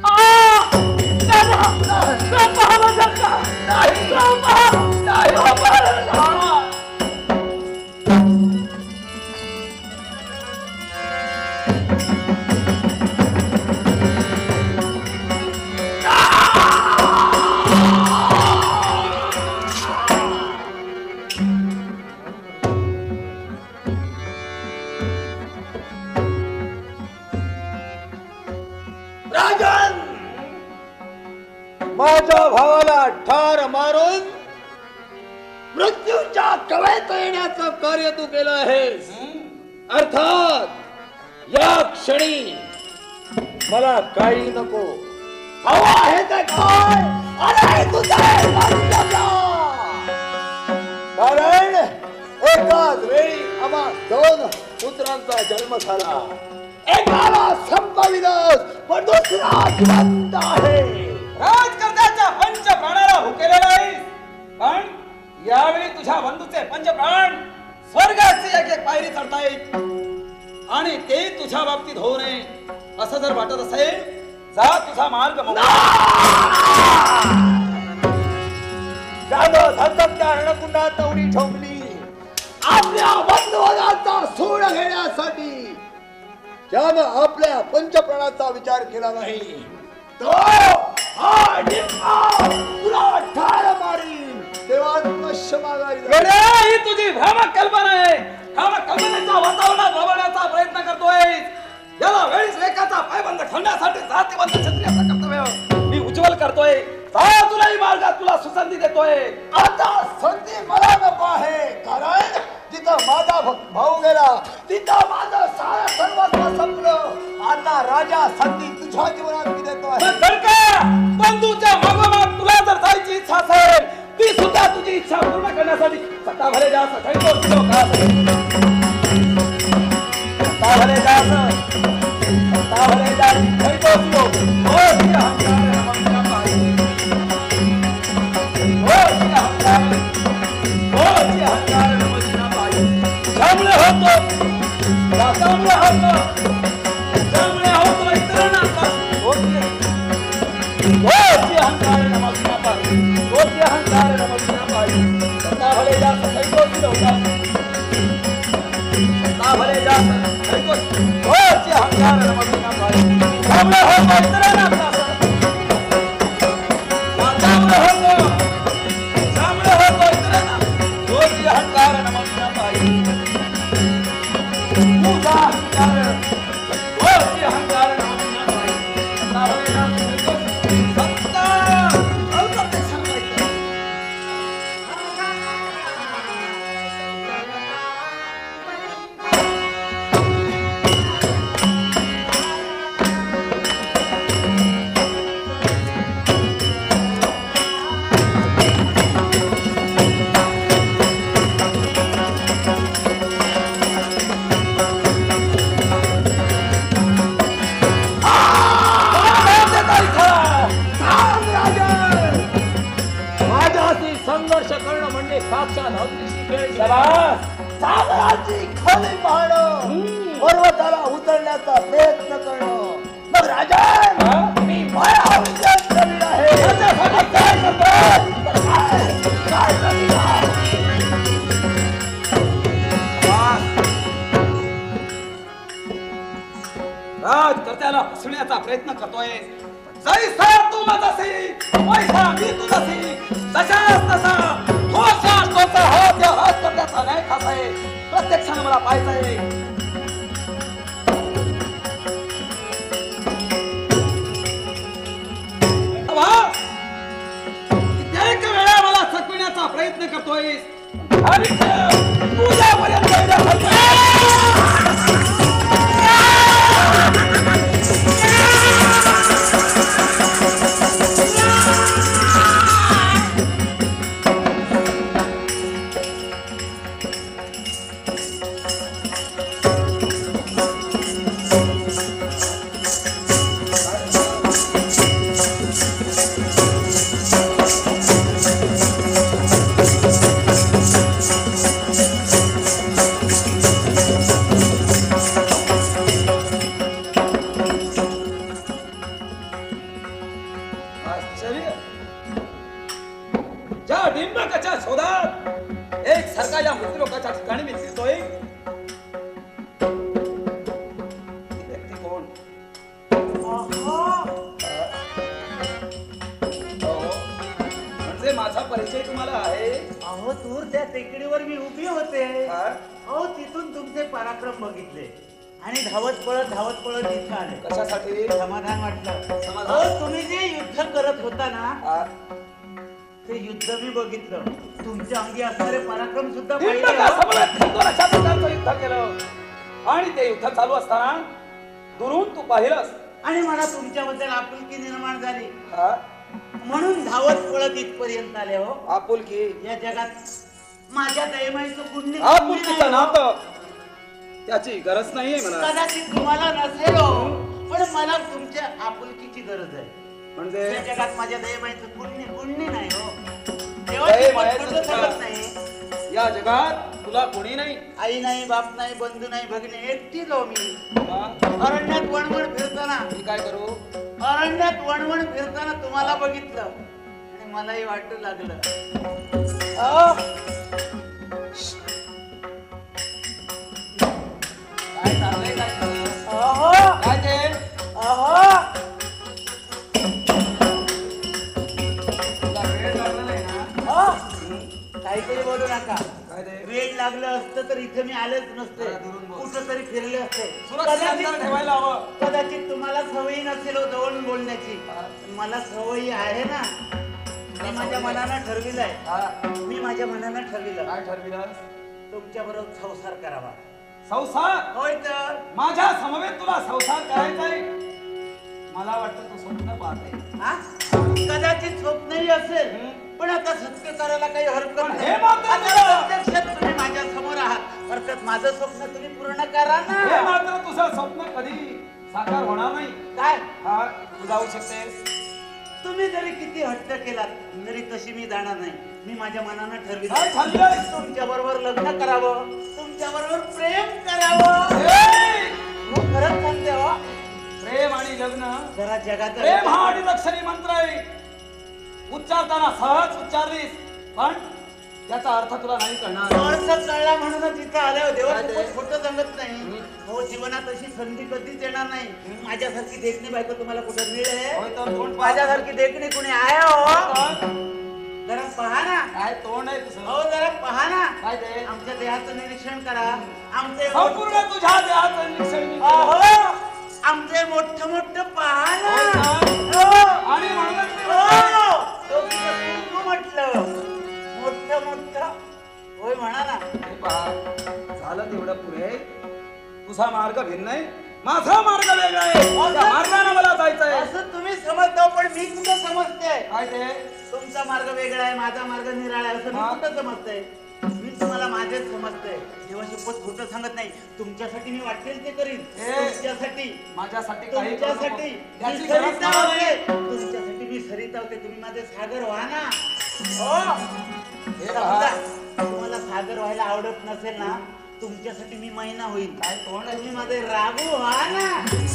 आ माझ्या भावाला ठार मारून मृत्यूच्या कवेत येण्याचं कार्य तू केलं आहेस. अर्थात या क्षणी मला काही नको, हवा आहे ते काय अरे तुझे कारण एकाच वेळी आम्हा 2 पुत्रांचा जन्म झाला. एकाला संपविलंच पण दुसरा जिवंत आहे. राजकर्त्याच्या पंच प्राणाला हुकेलेला आहेस, पण यावेळी तुझ्या बंधूचे पंच प्राण स्वर्गाची एक एक पायरी चढतायत आणि ते तुझ्या बाबतीत होऊ नये असं जर वाटत असेल, जा तुझा मार्ग धगधगत्या रणकुंडात उडी ठोकली आपल्या बंधुवर्गाचा सूड घेण्यासाठी. ज्यानं आपल्या पंचप्राणाचा विचार केला नाही तो हा डिंपा तुला ठार मारीन. तेव्हा नश्य माघारी जा. ही तुझी भ्रामक कल्पना आहे. भ्रामक कल्पनेच्या वातावरणात राबवण्याचा प्रयत्न करतोय. याला वेळीच लेखाचा पायबंद ठेवण्यासाठी जातीबंद क्षत्रियाचं कर्तव्य मी उज्ज्वल करतोय. तुलाही मार्गात तुला सुसंधी देतोय. आता संधी मला नको आहे, कारण तिथं माझा भाऊ गेला, तिथं माझं सारं सर्वस्व संपलं. आता राजा संधी तुझ्या जीवनात मी देतोय. जर का बंधूच्या मागोमाग तुला जर जायची इच्छा असेल, ती सुद्धा तुझी इच्छा पूर्ण करण्यासाठी सत्ता भले जा सत्ता भले जा सत्ता भले जा त्यामुळे होतो त्यामुळे होतो इतरांना अहंकार नमस्कार पाहिजे अहंकार नमस्कार पाहिजे सत्ता भले जा सत्ता भले जा अहंकार नमस्कार पाहिजे त्यामुळे होतो इतरांना अहंकार नमस्कार पाहिजे संघर्ष करणं म्हणजे साक्षात अग्निशी खेळ. सागराची खाली पाहणं, पर्वताला उतरण्याचा प्रयत्न करणं. मग राजा मी माया विजय करीत आहे. काय राजकर्त्याला फसवण्याचा प्रयत्न करतोय. जैसा तू माझासी वैसा मी तुझासी, जशास तसा तोचास तोचा हा त्या राजकर्त्याचा न्याय खासा आहे. प्रत्यक्षाने मला पाहायचं आहे. कित्येक वेळा मला चकविण्याचा प्रयत्न करतोय आणि तुझ्यापर्यंत आश्चर्य. ज्या डिंबकाच्या शोधात एक सारखा या मृत्यूलोकाच्या ठिकाणी मी फिरतोय, ही व्यक्ती कोण? म्हणजे माझा परिचय तुम्हाला आहे? अहो दूर त्या टेकडीवर मी उभी होते. हा? अहो तिथून तुमचे पराक्रम बघितले आणि धावत पळत इथं आले. कशासाठी? समाधान वाटलं. समाधान? अहो तुम्ही जे युद्ध करत होता ना, हा? ते युद्ध मी बघितलं. तुमच्या अंगी असणारे पराक्रम सुद्धा डिंबकासमवेत खंडोराच्या प्रकारचं युद्ध केलं आणि ते युद्ध चालू असताना दुरून तू पाहिलंस आणि मला तुमच्याबद्दल आपुलकी निर्माण झाली. हा? म्हणून धावत पळत इथपर्यंत आले. हो आपुलकी? या जगात माझ्या दयमाईचं पुण्य आपुलकीचं नातं त्याची गरज नाहीये म्हणा. कदाचित तुम्हाला नसेल हो, पण मला तुमच्या आपुलकीची गरज आहे. म्हणजे या जगात माझ्या दयमाईचं पुण्य नाही हो. दयमाईचं देवाची तुझं- नाही. या जगात तुला कोणी नाही. आई नाही, बाप नाही, बंधू नाही, भगिनी एकटीच हो मी. हा? अरण्यात वणवण फिरताना मी काय करू? अरण्यात वणवण फिरताना तुम्हाला बघितलं आणि मलाही वाटू लागलं. अहो, काय चाललंय काय तुझं? अहो, काय ते? अहो, तुला वेळ लागला नाही ना? अहो. काहीतरी बोलू नका. काय ते? वेळ लागलं असतं तर इथे मी आलेच नसते. जरा दुरून बोल. कुठं तरी फिरले असते. सुरक्षित अंतर ठेवायला हवं. कदाचित तुम्हाला सवयी नसेल हो जवळून बोलण्याची. मला सवयी आहे ना. मी माझ्या मनानं ठरविलंय. हा? मी माझ्या मनानं ठरविलं काय ठरविलंस? तुमच्या बरोबर संसार करावा. संसार? होय तर. माझ्या समवेत तुला संसार करायचाय? मला वाटतं तू स्वप्न पाहते. हा? कदाचित स्वप्नही असेल, पण आता सत्य करायला काही हरकत पण नाही. हे मात्र आता तुला- प्रत्यक्षात तुम्ही माझ्या समोर आहात, अर्थात माझं स्वप्न तुम्ही पूर्ण करा हे ना. मात्र तुझं स्वप्न कधी साकार होणार नाही. काय हा? तू जाऊ शकतेस. तुम्ही जरी किती हट्ट केलात तरी तशी मी जाणार नाही. मी माझ्या मनानं काय ठरविलं ठरलंयस? तुमच्या बरोबर लग्न करावं, तुमच्या बरोबर प्रेम करावं. ए! हो, खरंच सांगते हो. प्रेम आणि लग्न, जरा जगात प्रेम हा अडीदक्षरी मंत्र आहे. उच्चारताना सहज उच्चारलीस, पण त्याचा अर्थ तुला नाही कळणार. अर्थ कळला म्हणूनच इथं आल्यावर काय ते? देवासोबत खोटं सांगत नाही. हो, जीवनात अशी संधी कधीच येणार नाही. माझ्यासारखी देखणी बायको तुम्हाला कुठं होय मिळेल? तर तोंड पाह. माझ्यासारखी देखणी कुणी आहे हो? तर जरा पहा ना. काय तोंड आहे तुझं? हो, जरा पहा ना. काय ते? आमच्या देहाचं निरीक्षण करा. आमचे संपूर्ण तुझ्या देहाचं निरीक्षण मी केलं. अहो, आमचे मोठं पहा ना. होय का? हो. आणि म्हणूनच मी हो. म्हणतोय. तो तू म्हटलं मोठं होय म्हणा ना. हे पहा, झालं तेवढं पुरे. तुझा मार्ग भिन्न आहे, माझा मार्ग वेगळा आहे. त्या मार्गाने मला जायचंय. असं तुम्ही समजता, पण मी कुठं समजते? काय ते? तुमचा मार्ग वेगळा आहे, माझा मार्ग निराळा आहे असं मी हा. कुठं समजते? मी तुम्हाला माझेच समजते. देवाशी पत खोटं सांगत नाही. तुमच्यासाठी मी वाटेल ते करीन. ए, तुमच्यासाठी माझ्यासाठी काही करू नको. तुमच्यासाठी त्याची मी गरज सरिता नाही. होते. तुमच्यासाठी मी सरिता होते. तुम्ही माझे सागर व्हा ना. हो. हे समजा, पहा, तुम्हाला सागर व्हायला आवडत नसेल ना, तुमच्यासाठी मी मैना होईल. काय तोंड आहे? तुम्ही माझे राघू व्हा ना.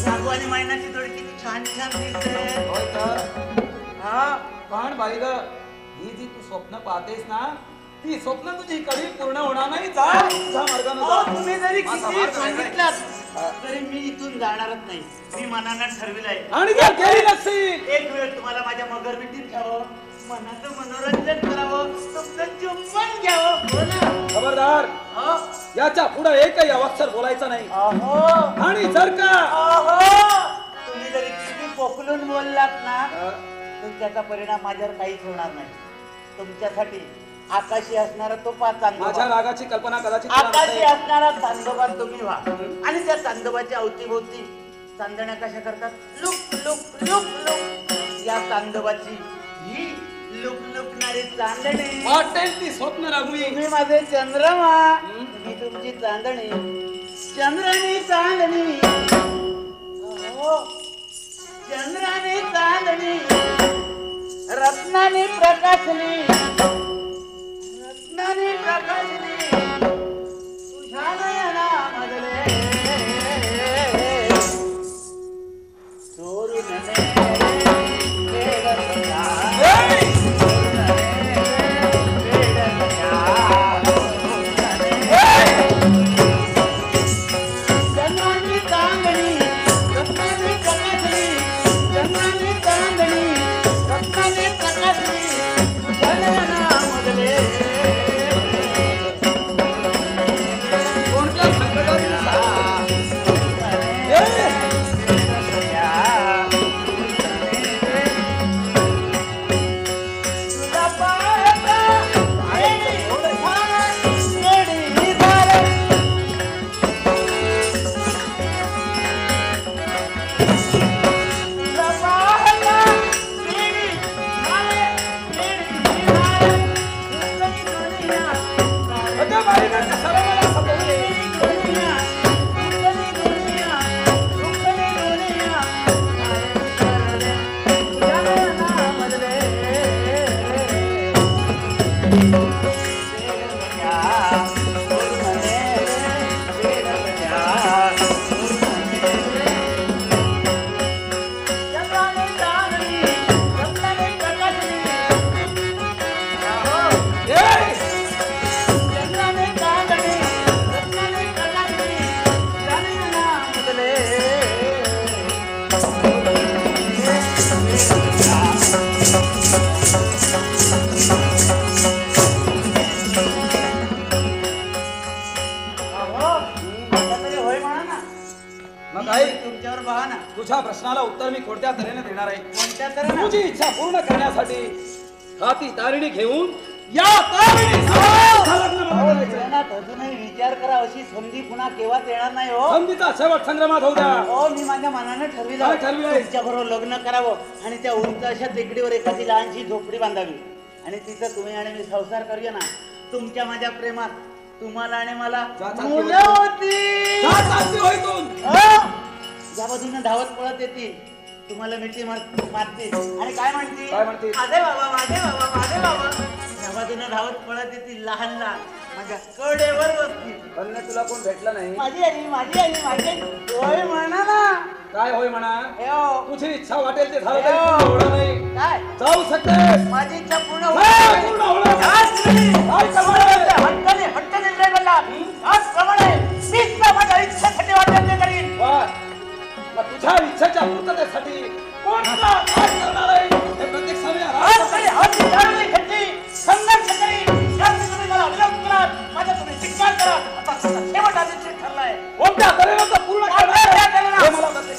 राघू आणि मैनाची जोडी किती छान दिसते. होय तर. हा. पण बाई ग, ही जी तू स्वप्न पाहतेस ना, ती स्वप्न तुझी कधी पूर्ण होणार नाही. जा तुझ्या मार्गाने अहो, जा. तुम्ही जरी माझा किती मार्ग वेगळा आहे. सांगितलं तरी मी इथून जाणारच नाही. मी मनानं ठरविलंय. आणि जर केली नसतील, एक वेळ तुम्हाला माझ्या मगर मिठीत घ्यावं, मनाचं मनोरंजन करावं, तुमचं चुंबन घ्यावं. हो ना. खबरदार, अहो, याच्या पुढे एकही अक्षर बोलायचं नाही. अहो, आणि जर का अहो, तुम्ही जरी किती पोकलून बोललात ना, तर त्याचा परिणाम माझ्यावर काहीच होणार नाही. तुमच्यासाठी आकाशी असणारा तो पाच माझ्या चांदोबा, रागाची कल्पना कदाचित तुला आकाशी नसेल. असणारा चांदोबा तुम्ही व्हा. आणि त्या चांदोबाच्या अवतीभोवती चांदण्या कशा करतात? Look look look look. या चांदोबाची ही लुक लुकणारी चांदणी. वाटेल ती स्वप्न रागवी. तुम्ही माझे चंद्रमा, मी तुमची चांदणी. चंद्रानी चांदणी, अहो, चंद्रानी चांदणी, रत्नानी प्रकाशली, रत्नानी प्रकाशली, तुझ्या नयनामधले चोरून मग आई तुमच्यावर बघा ना. तुझ्या प्रश्नाला उत्तर मी कोणत्या तऱ्हेने देणार आहे? कोणत्या तऱ्हेने? तुझी इच्छा पूर्ण करण्यासाठी हाती तारिणी घेऊन या तारिणीसह लग्न मला करायचंय. जीवनात अजूनही विचार करा, अशी संधी पुन्हा केव्हाच येणार नाही हो. संधीचा शेवट संग्रामात होऊ द्या. हो, मी माझ्या मनाने ठरविलं काय ठरविलंय? तुमच्या बरोबर लग्न करावं आणि त्या उंच अशा टेकडीवर एखादी लहानशी झोपडी बांधावी आणि तिथं तुम्ही आणि मी संसार करूया ना. तुमच्या माझ्या प्रेमात तुम्हाला आणि मला मुलं होती. ज्या बाजूने धावत पळत येतील तुम्हाला मिठी मारतील आणि काय म्हणतील? काय म्हणतील? माझे बाबा, माझे बाबा, माझे बाबा. ज्या बाजूने धावत पळत येतील लहान लहान माझ्या कडेवर बसतील. अन्य तुला कोण भेटलं नाही? माझी आई, माझी आई, माझी आई. होय म्हणा ना. काय होय म्हणा? हे हो. तुझी इच्छा वाटेल ते झालं हे हो. तरी होणार नाही. काय? जाऊ शकतेस. माझी इच्छा पूर्ण नाही, पूर्ण होणार नाही. काय करणार? हट्टाने हट्टाने निर्णय बनला. त्याचप्रमाणे मीच ना माझ्या इच्छेसाठी वाटेल ते करीन. वा. मग तुझ्या इच्छेच्या पूर्ततेसाठी कोणता काय करणार आहे हे प्रत्येक आज तरी हात विचारली घेतली. संघर्ष करीन. यात तुम्ही मला विरोध करा. माझा तुम्ही स्वीकार करा. आता तुमचा शेवट आदित्य ठरलाय. कोणत्या तऱ्हेनं तो पूर्ण करणार आहे? कोणत्या तऱ्हेनं? हे मला प्रत्येक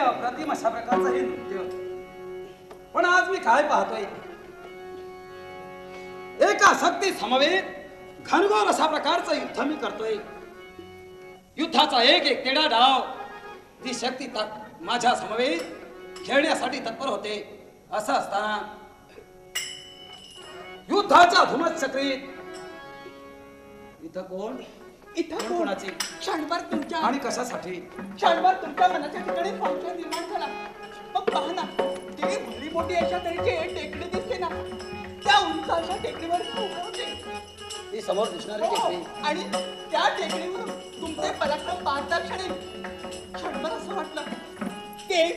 अप्रतिम अशा प्रकारचं हे नृत्य. पण आज मी काय पाहतोय, एका शक्ती समवेत घनघोर अशा प्रकारचं युद्ध मी करतोय. युद्धाचा एक एक तेढा डाव ती शक्ती माझ्या समवेत खेळण्यासाठी तत्पर होते. असं असताना युद्धाच्या धुमत चक्रीत इथं कोण इथं कोणाची क्षणभर तुमच्या आणि कशासाठी क्षणभर तुमच्या मनाच्या ठिकाणी संशय निर्माण झाला. मग पहा ना, ती भली मोठी अशा तऱ्हेची टेकडी दिसते ना, त्या उंच अशा टेकडीवर उभे होते. ती समोर दिसणारी टेकडी आणि त्या टेकडीवरून तुमचे पराक्रम पाहता क्षणी क्षणभर असं वाटलं ते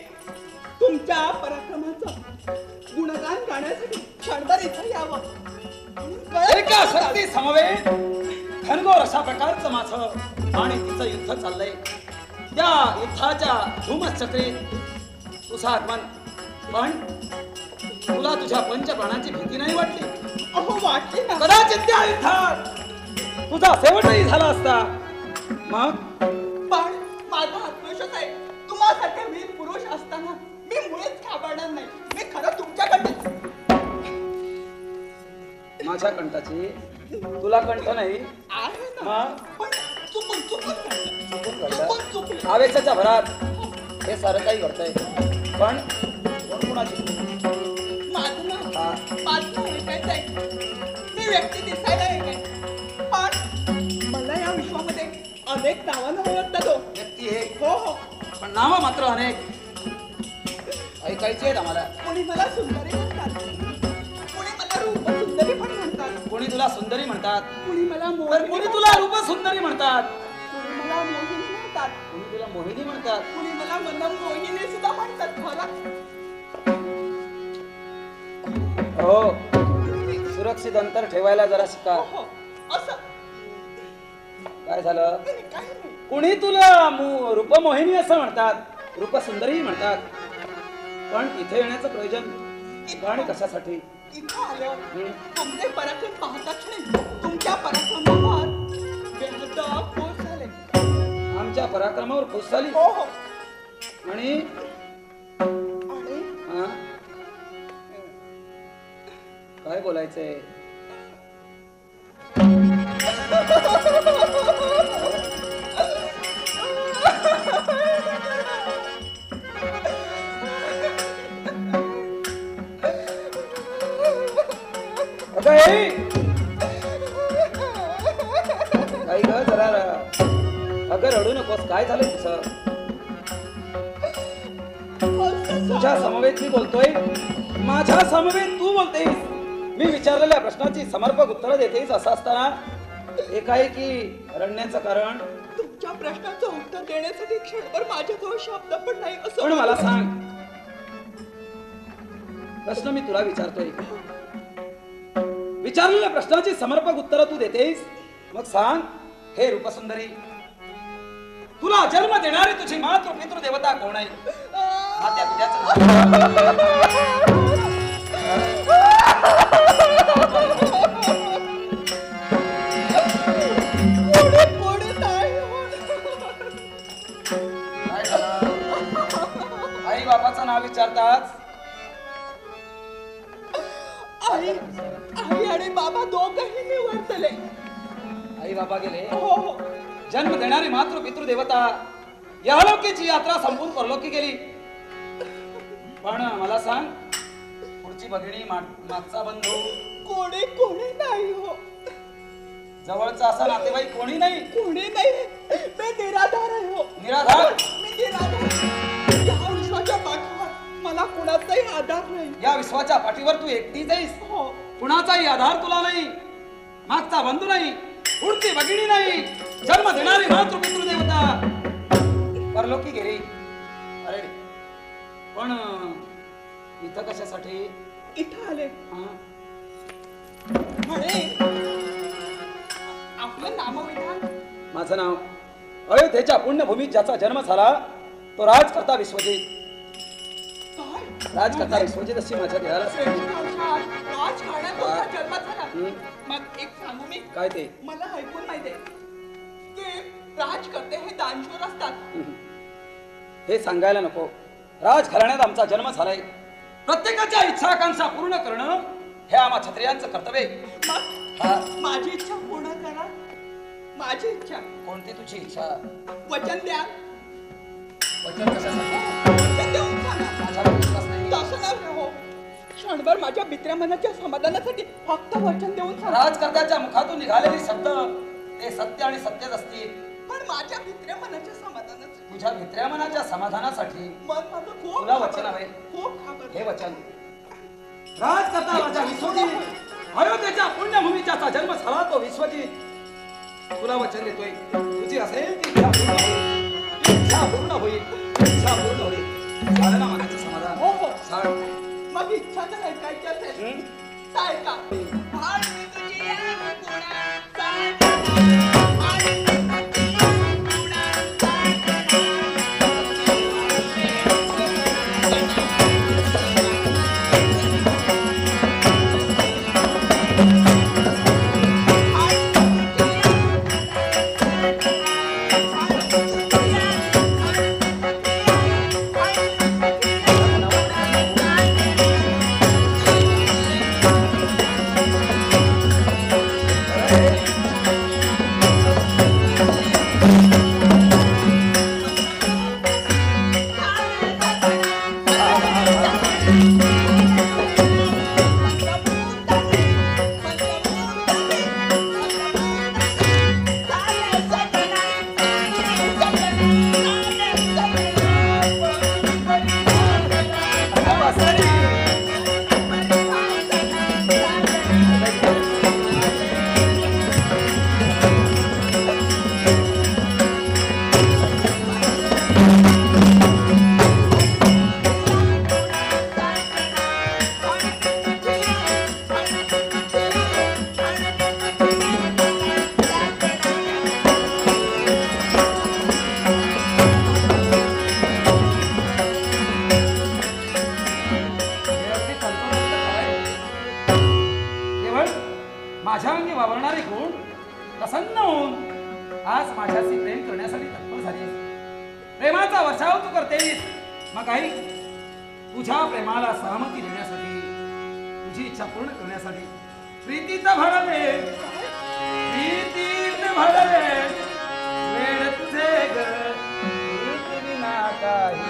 तुमच्या पराक्रमाचं गुणगान गाण्यासाठी क्षणभर इथं यावं म्हणून कळत एका नव्हतं. शक्ती समवेत घनघोर अशा प्रकारचं माझं आणि तिचं युद्ध चाललंय. त्या युद्धाच्या धूमचक्रीत तुझं आगमन. पण तुला तुझ्या पंचप्राणाची भीती नाही वाटली? अहो वाटली ना. कदाचित त्या युद्धात तुझा शेवटही झाला असता. मग पण माझा आत्मविश्वास आहे तुम्हासारखे वीर पुरुष असताना मी मुळेच घाबरणार नाही. मी खरं तुमच्याकडे माझ्या कंठाची तुला कंठ नाही. आहे ना. मग पण चुकून चुकून घडलं. चुकून घडलं. चुकून चुकलं. आवेशाच्या भरात हे सारं काही घडतंय. पण कोण कोणाची? माझं हा. नाव माझं ऐकायचं आहे. मी व्यक्ती दिसायला एक आहे पण मला या विश्वामध्ये अनेक नावानं ओळखतात हो. व्यक्ती एक हो हो. पण नाव मात्र अनेक. ऐकायची आहेत आम्हाला. कोणी मला सुंदरी म्हणतात, कोणी मला रूप सुंदरी पण म्हणतात, कोणी तुला सुंदरी म्हणतात, कोणी मला तर मोहिनी कोणी म्हणतात, तुला रूप सुंदरी म्हणतात, कोणी मला मोहिनी म्हणतात, कोणी तुला मोहिनी म्हणतात. कोणी मला मन मोहिनी सुद्धा म्हणतात. खरं हो, सुरक्षित अंतर ठेवायला जरा शिका. हो हो. असं काय झालं? नाही, काही नाही. कोणी तुला रूपमोहिनी असं म्हणतात, रूपसुंदरी म्हणतात. पण इथे येण्याचं प्रयोजन आणि कशासाठी? इथं आल्यावर हम्म. तुमचे पराक्रम पाहता क्षणी तुमच्या पराक्रमावर बेहद खुश झाले. आमच्या पराक्रमावर खुश झाली. हो हो. आणि आणि हा? काय बोलायचंय? काही ग जरा अगं रडू नकोस. काय झालं तुझं? तुझ्या समवेत मी बोलतोय, माझ्या समवेत तू बोलतेस. मी विचारलेल्या प्रश्नाची समर्पक उत्तर देतेस. असं असताना एकाएकी रडण्याचं कारण? तुमच्या प्रश्नाचं उत्तर देण्यासाठी क्षणभर माझ्याजवळ शब्द पण नाही. असं पण मला सांग, प्रश्न मी तुला विचारतोय, विचारलेल्या प्रश्नाची समर्पक उत्तर तू देतेस. मग सांग, हे रूपसुंदरी, तुला जन्म देणारी तुझी मातृ पितृ देवता कोण आहे? मात्या पित्याचं कोणी नाही. काय झालं? आई बापाचं नाव विचारतात. आई आणि बाबा दोघंही निवर्तले. आई बाबा गेले. हो हो. जन्म देणारी मातृ पितृ देवता यहलोकीची यात्रा संपून परलोकी गेली. पण मला सांग, पुढची भगिनी, मागचा बंधू, कोणी नाही हो. जवळचा असा नातेवाईक कोणी नाही. कोणी नाही. मी निराधार आहे हो. निराधार? मी निराधार आहे. या विश्वाच्या पाठीवर मला कुणाचाही आधार नाही. या विश्वाच्या पाठीवर तू एकटीच आहेस. हो. कुणाचाही आधार तुला नाही, मागचा बंधू नाही, पुढची भगिनी नाही, जन्म देणारी मातृ पितृ देवता परलोकी गेली. अरे पण इथं कशासाठी? इथं आले हा? म्हणे आपलं नामविधान. माझं नाव अयोध्येच्या पुण्यभूमीत ज्याचा जन्म झाला तो राजकर्ता विश्वजित. काय राजकर्ता विश्वजित अशी माझ्या देहाला राजकारणात तुमचा जन्म झाला. हम्म. मग एक सांगू मी, काय ते? मला ऐकून माहितीये की राजकर्ते हे दानशूर असतात. हे सांगायला नको. राजघराण्यात आमचा जन्म झालाय. प्रत्येकाच्या इच्छा आकांक्षा पूर्ण करणं हे आम्हा क्षत्रियांचं कर्तव्य आहे. हा. मग माझी इच्छा पूर्ण करा. माझी इच्छा. कोणती तुझी इच्छा? वचन द्या. वचन कशासाठी? वचन देऊन सांगा. माझ्यावर विश्वास नाही. तसं नाही हो. क्षणभर माझ्या मित्रा मनाच्या समाधानासाठी फक्त वचन देऊन सांगा. राजकर्त्याच्या मुखातून निघालेले शब्द ते सत्य आणि सत्यच असतील. पण माझ्या मित्रा मनाच्या समाधानासाठी, तुझ्या मित्र्या मनाच्या समाधानासाठी मन माझं खूप तुला वचन हवे. खूप घाबरलं. हे वचन राजकर्ता राजा विश्वजित, अयोध्येच्या पुण्यभूमीचा जन्म झाला तो विश्वजित, तुला वचन देतोय, तुझी असेल ती इच्छा पूर्ण होईल. इच्छा पूर्ण होईल. इच्छा पूर्ण होईल. झालं ना मनाचं समाधान? हो हो. सांग. मग इच्छा तर ऐकायची असेल सारखा आणि तुझी एक गुणा साधना आणि तुझी एक गुणा माझ्या अंगी वावरणारे गुण प्रसन्न होऊन आज माझ्याशी प्रेम करण्यासाठी तत्पर झाली. प्रेमाचा वर्षाव तू करतेस, मग काही तुझ्या प्रेमाला सहमती देण्यासाठी, तुझी इच्छा पूर्ण करण्यासाठी प्रीतीचा भाडा दे, प्रीतीचे भाडा दे, वेळ तुझे ग प्रीती विना काही.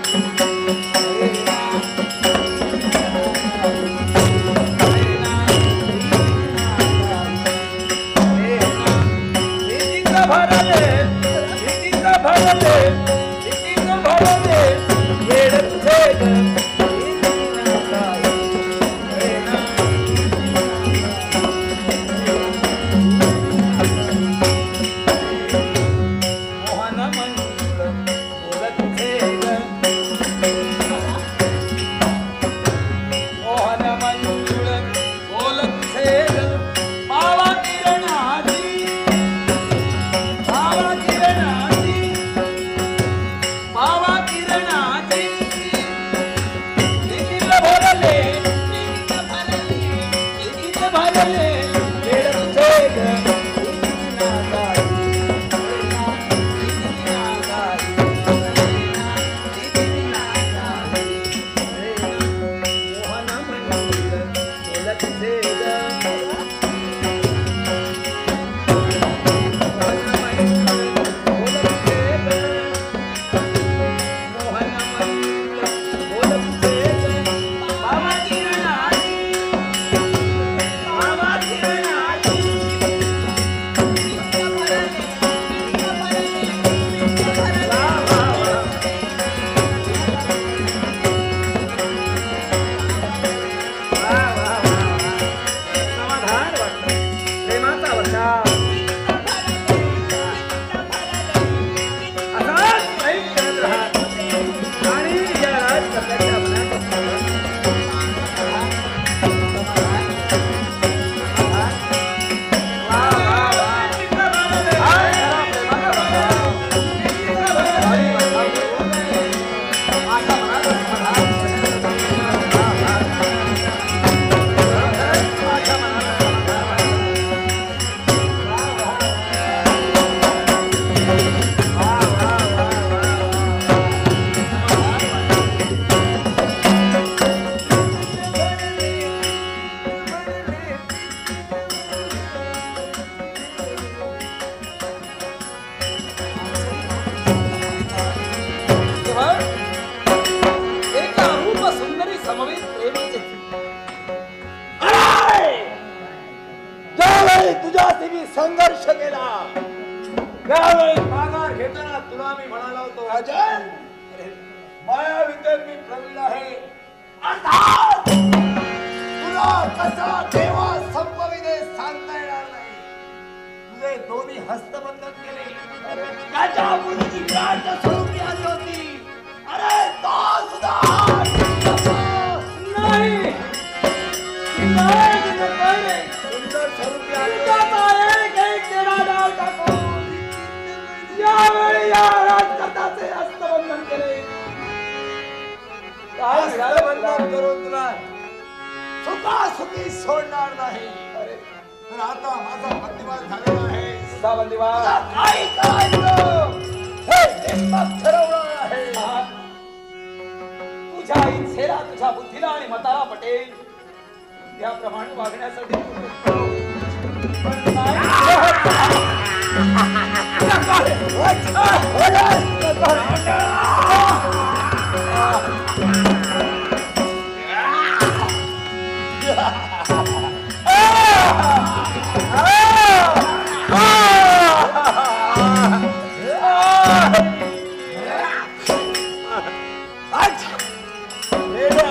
संघर्ष केला त्यावेळी माघार घेताना तुला मी म्हणाला होतो राजन मायाविद्येत मी प्रवीण आहे अर्थात तुला कसा देवा संपविणे सांगता येणार नाही. तुझे दोन्ही हस्तबंधन केले त्याच्या मुलीची गाठ स्वरूपी आली होती. अरे तो सुद्धा नाही नाही बदनाम करून तुला सुखी सोडणार नाही. तर आता माझा बंदिवास झालेला आहे. बंदिवास काही करायचं हे किंमत ठरवणार आहे. तुझ्या इच्छेला तुझ्या बुद्धीला आणि मताला पटेल त्याप्रमाणे वागण्यासाठी पण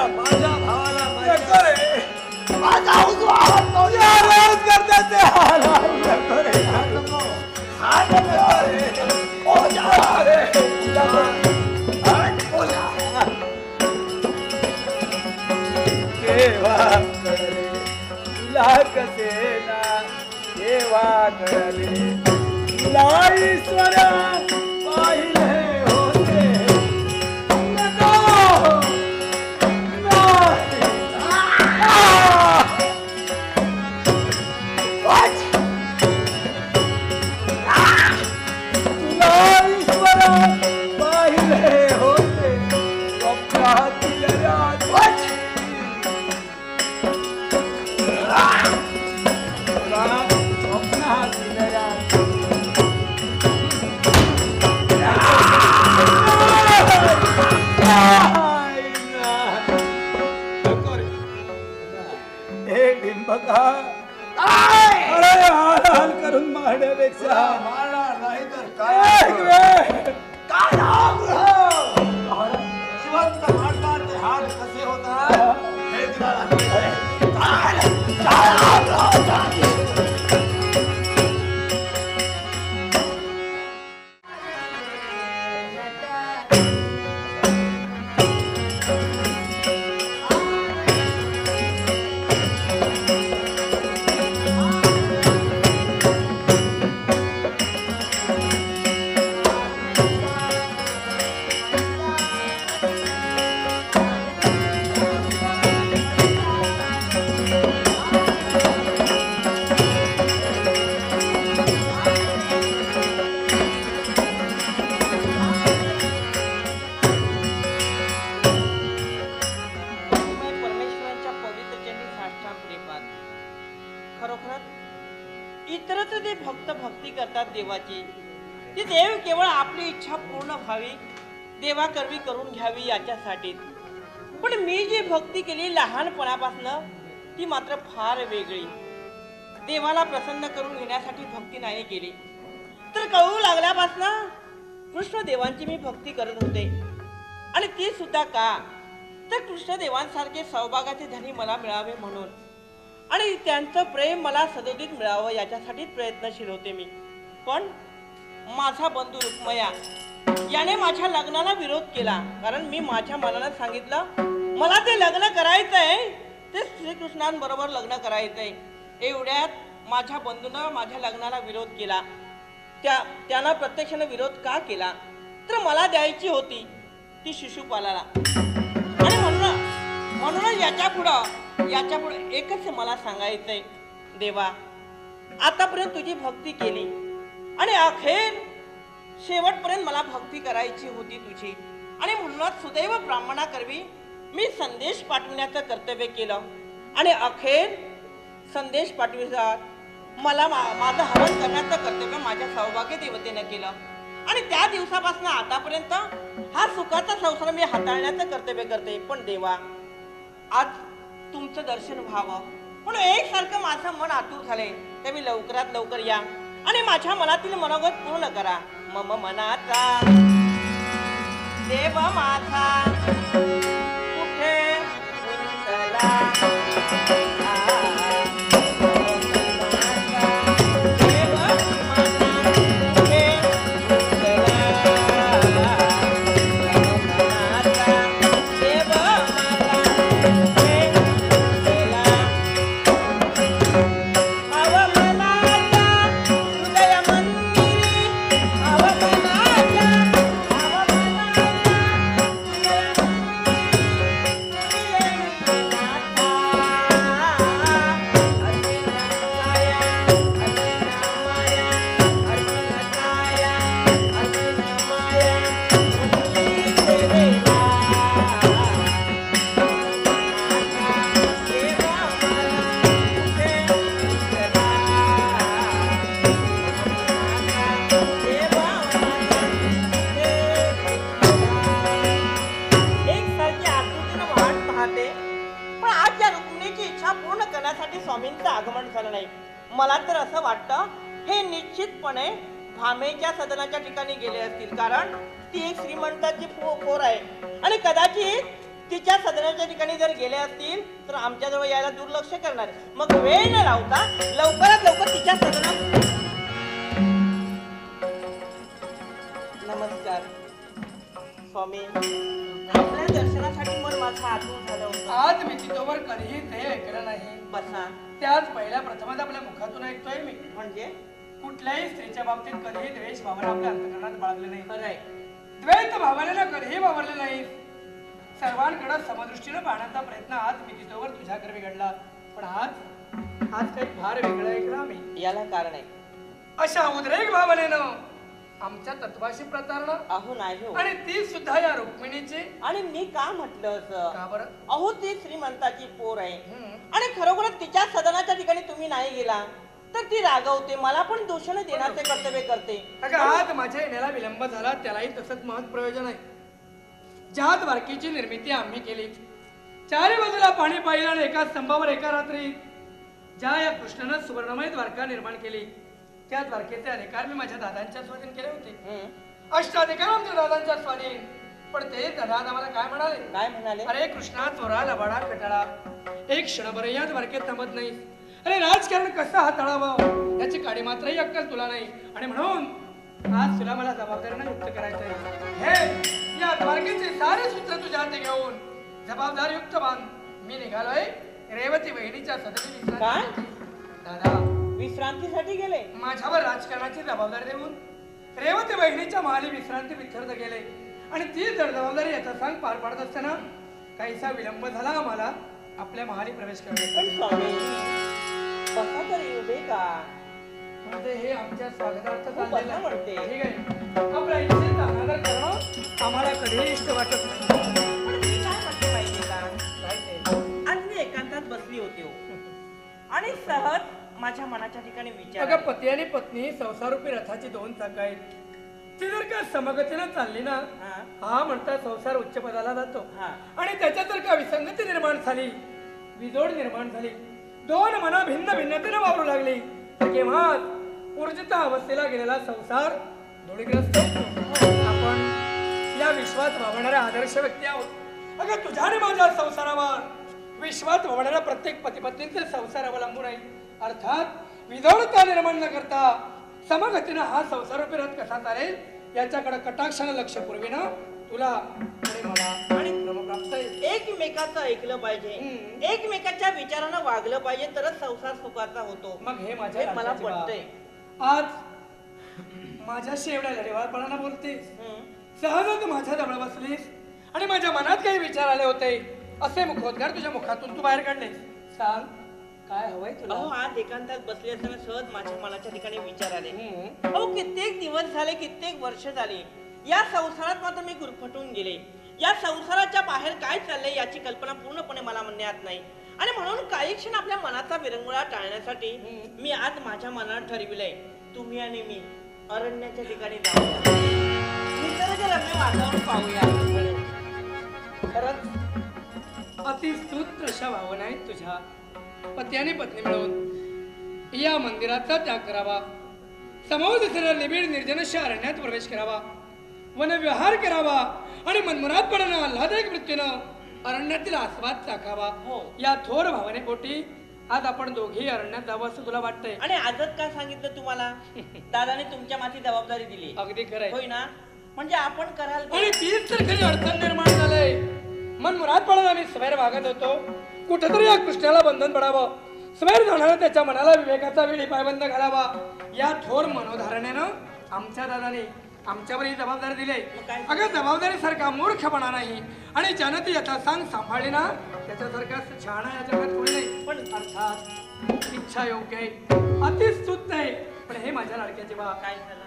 माझ्या भावाला माझा उजवा हात ईश्वरा पाहिले होते करून मारण्यापेक्षा मारणार नाही तर काय शिवंत मारणार ते हात कसे होतात हे इतरत्र ते भक्त भक्ती करतात देवाची. ती देव केवळ आपली इच्छा पूर्ण व्हावी देवाकरवी करून घ्यावी याच्यासाठी. पण मी जी भक्ती केली लहानपणापासून ती मात्र फार वेगळी. देवाला प्रसन्न करून घेण्यासाठी भक्ती नाही केली तर कळू लागल्यापासून कृष्णदेवांची मी भक्ती करत होते. आणि ती सुद्धा का तर कृष्णदेवांसारखे सौभागाचे धनी मला मिळावे म्हणून. आणि त्यांचं प्रेम मला सदोदित मिळावं याच्यासाठी प्रयत्नशील होते मी. पण माझा बंधू रुक्मया याने माझ्या लग्नाला विरोध केला. कारण मी माझ्या मनानं सांगितलं मला ते लग्न करायचंय, ते श्रीकृष्णांबरोबर लग्न करायचंय. एवढ्यात माझ्या बंधूनं माझ्या लग्नाला विरोध केला. त्यानं प्रत्यक्षानं विरोध का केला तर मला द्यायची होती ती शिशुपालाला. आणि म्हणून याच्या पुढे एकच मला सांगायचंय, देवा आतापर्यंत तुझी भक्ती केली आणि अखेर शेवटपर्यंत मला भक्ती करायची होती तुझी. आणि म्हणूनच सुदैव ब्राह्मणाकरवी मी संदेश पाठविण्याचं कर्तव्य केलं. आणि अखेर संदेश पाठवितात मला माझं हवन करण्याचं कर्तव्य माझ्या सौभाग्य देवतेनं केलं. आणि त्या दिवसापासून आतापर्यंत हा सुखाचा संसार मी हाताळण्याचं कर्तव्य करते. पण देवा आज तुमचं दर्शन व्हावं म्हणून एकसारखं माझं मन आतुर झालंय. तुम्ही लवकरात लवकर या आणि माझ्या मनातील मनोगत पूर्ण करा. मम मनाचा देव माझा कुठे गुंतला. स्वामींचं आगमन झालं नाही. मला तर असं वाटतं हे निश्चितपणे भामेच्या सदनाच्या ठिकाणी गेले असतील, कारण ती एक श्रीमंताची पोर आहे आणि कदाचित तिच्या सदनाच्या ठिकाणी जर गेले असतील तर आमच्याजवळ यायला दुर्लक्ष करणार. मग वेळ न लावता लवकरात लवकर तिच्या सदनात. नमस्कार स्वामी, आपल्या दर्शनासाठी मन माझं आतून झालं होतं. आज मी तिथोवर कधीही ते ऐकलं नाही. बसा. त्याच पहिल्या प्रथमच आपल्या मुखातून ऐकतोय मी. म्हणजे कुठल्याही स्त्रीच्या बाबतीत कधीही द्वेष भावना आपल्या अंतकरणात बाळगले नाही. खरंय. द्वैत भावनेला कधीही वावरले नाही. सर्वांकडे समदृष्टीने पाहण्याचा प्रयत्न आज मी तिथोवर तुझ्याकडे बिघडला. पण आज काही फार वेगळं ऐकलं मी. याला कारण आहे. अशा उद्रेक भावनेनं आमच्या तत्वाशी प्रतारणा. अहो नाही हो. आणि ती सुद्धा या रुक्मिणीची. आणि मी का म्हटलं असं? का बरं? अहो ती श्रीमंताची पोर आहे आणि खरोखरच तिच्या सदनाच्या ठिकाणी तुम्ही नाही गेला तर ती रागवते, मला पण दूषण देण्याचे कर्तव्य करते. अगं आज माझ्या येण्याला विलंब झाला त्यालाही तसंच महत् प्रयोजन आहे. ज्या द्वारकेची निर्मिती आम्ही केली, चारी बाजूला पाणी पाहिलं आणि एका स्तंभावर एका रात्री ज्या या कृष्णानं सुवर्णमय द्वारका निर्माण केली, त्या द्वारकेचे अधिकार मी माझ्या दादांच्या स्वाधीन केले होते. अष्टाधिकार आमच्या दादांच्या स्वाधीन. पण ते दादा आम्हाला काय म्हणाले? काय म्हणाले? अरे कृष्णा, चोरा लबाडा कटाळा, एक क्षणभर या द्वारकेत थांबत नाही. अरे राजकारण कसं हाताळावं याची काडी मात्रही अक्कल तुला नाही. आणि म्हणून आज तुला मला जबाबदारीनं युक्त करायचंय. हे या द्वारकेचे सारे सूत्र तुझ्या हाती घेऊन जबाबदारी युक्त बांध मी निघालोय रेवती वहिनीच्या सदनी. काय दादा विश्रांतीसाठी गेले? माझ्यावर राजकारणाची जबाबदारी देऊन रेवती वहिनीच्या महाली विश्रांती विथर्द गेले आणि ती जर जबाबदारी याचा सांग पार पाडत असताना काहीसा विलंब झाला आम्हाला आपल्या महाली प्रवेश करण्याचा. पण स्वामी बसा तरी उभे का? म्हणजे हे आमच्या स्वागतार्थ खूप चाललेलं बसा म्हणते. ठीक आहे. आपल्या इच्छेचा अनादर करणं आम्हाला कधीही इष्ट वाटत नाही. पण मी काय म्हटलं माहितीये का? काय ते? आज मी एकांतात बसली होती हो. आणि सहज माझ्या मनाच्या ठिकाणी विचार अगं पती आणि पत्नी संसारूपी रथाची दोन चाकं आहेत. ती जर का समगतीनं चालली ना, हा म्हणता संसार उच्च पदाला जातो. आणि त्याच्यात जर का विसंगती निर्माण झाली, विजोड निर्माण झाली, दोन मना भिन्न भिन्नतेने वावरू लागली तर केव्हा ऊर्जित अवस्थेला गेलेला संसार धोळीग्रस्त होतो. आपण या विश्वात वावरणाऱ्या आदर्श व्यक्ती आहोत. अगं तुझ्या आणि माझ्या संसारावर विश्वात वावरणाऱ्या प्रत्येक पतीपत्नींचे संसार अवलंबून आहे. अर्थात विजोडता निर्माण न करता समगतीनं हा संसारूपी रथ कसा चालेल याच्याकडे कटाक्षानं लक्ष पुरविणं तुला आणि मला आणि क्रमप्राप्त आहे. एकमेकाचं ऐकलं पाहिजे, एकमेकाच्या विचारानं वागलं पाहिजे तरच संसार सुखाचा होतो. मग हे हे माझ्या मला लक्षात ठेवा. पटतंय. आज माझ्याशी एवढ्या लढेवाळपणानं बोलतेस, सहजच माझ्या जवळ बसलीस आणि माझ्या मनात काही विचार आले होते असे मुखोद्गार तुझ्या मुखातून तू बाहेर काढलेस. सांग काय हवंय तुला? अहो आज एकांतात बसले असताना सहज माझ्या मनाच्या ठिकाणी विचार आले. अहो कित्येक दिवस झाले, कित्येक वर्ष झाली या संसारात मात्र मी गुरफटून गेले. या संसाराच्या बाहेर काय चाललंय याची कल्पना पूर्णपणे मला म्हणण्यात नाही. आणि म्हणून काही क्षण आपल्या मनाचा विरंगुळा टाळण्यासाठी मी आज माझ्या मनात ठरविलंय तुम्ही आणि मी अरण्याच्या ठिकाणी जाऊया, निसर्गरम्य वातावरण पाहूया. खरंच अतिस्तुत अशा भावना आहेत तुझ्या. पती आणि पत्नी मिळून या मंदिराचा त्याग करावा, समोर दिसणाऱ्या निबिड निर्जनश अरण्यात प्रवेश करावा, वनविहार करावा आणि मनमुरादपणानं आल्हादायक वृत्तीनं अरण्यातील आस्वाद चाखावा. या थोर भावनेपोटी आज आपण दोघेही अरण्यात जावं असं तुला वाटतंय. आणि आजच काय सांगितलं तुम्हाला? दादाने तुमच्या माथी जबाबदारी दिली. अगदी खरंय. होय ना? म्हणजे आपण कराल. आणि तीच तर खरी अडचण निर्माण झालंय. मनमुरादपणानं आम्ही स्वैर वागत होतो. कुठेतरी या कृष्णाला बंधन पडावं, स्वैर जाणारा त्याच्या मनाला विवेकाचा वेळी पायबंद घालावा. या थोर मनोधारणेनं आमच्या दादाने आमच्यावर ही जबाबदारी दिली. अगं जबाबदारी सारखा मूर्खपणा नाही आणि ज्यानं ती यथासांग सांभाळली ना त्याच्यासारखा शहाणा या जगात कोणी नाही. पण अर्थात इच्छा योग्य आहे, अतिस्तुत नाही. पण हे माझ्या लाडक्याचे बा,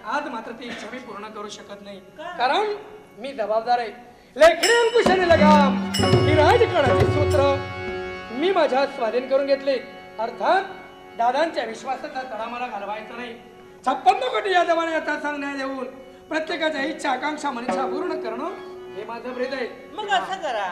आज मात्र ती इच्छा मी पूर्ण करू शकत नाही. कारण मी जबाबदार आहे. लेखणी अंकुशाने लगाम ही राजकारणाची सूत्र मी माझ्या स्वाधीन करून घेतले. अर्थात दादांच्या विश्वासाचा तडा मला घालवायचा नाही. 56 कोटी या जमाने आता सांगण्यात येऊन प्रत्येकाच्या इच्छा आकांक्षा मनीषा पूर्ण करणं हे माझं ब्रीद आहे. मग असं करा,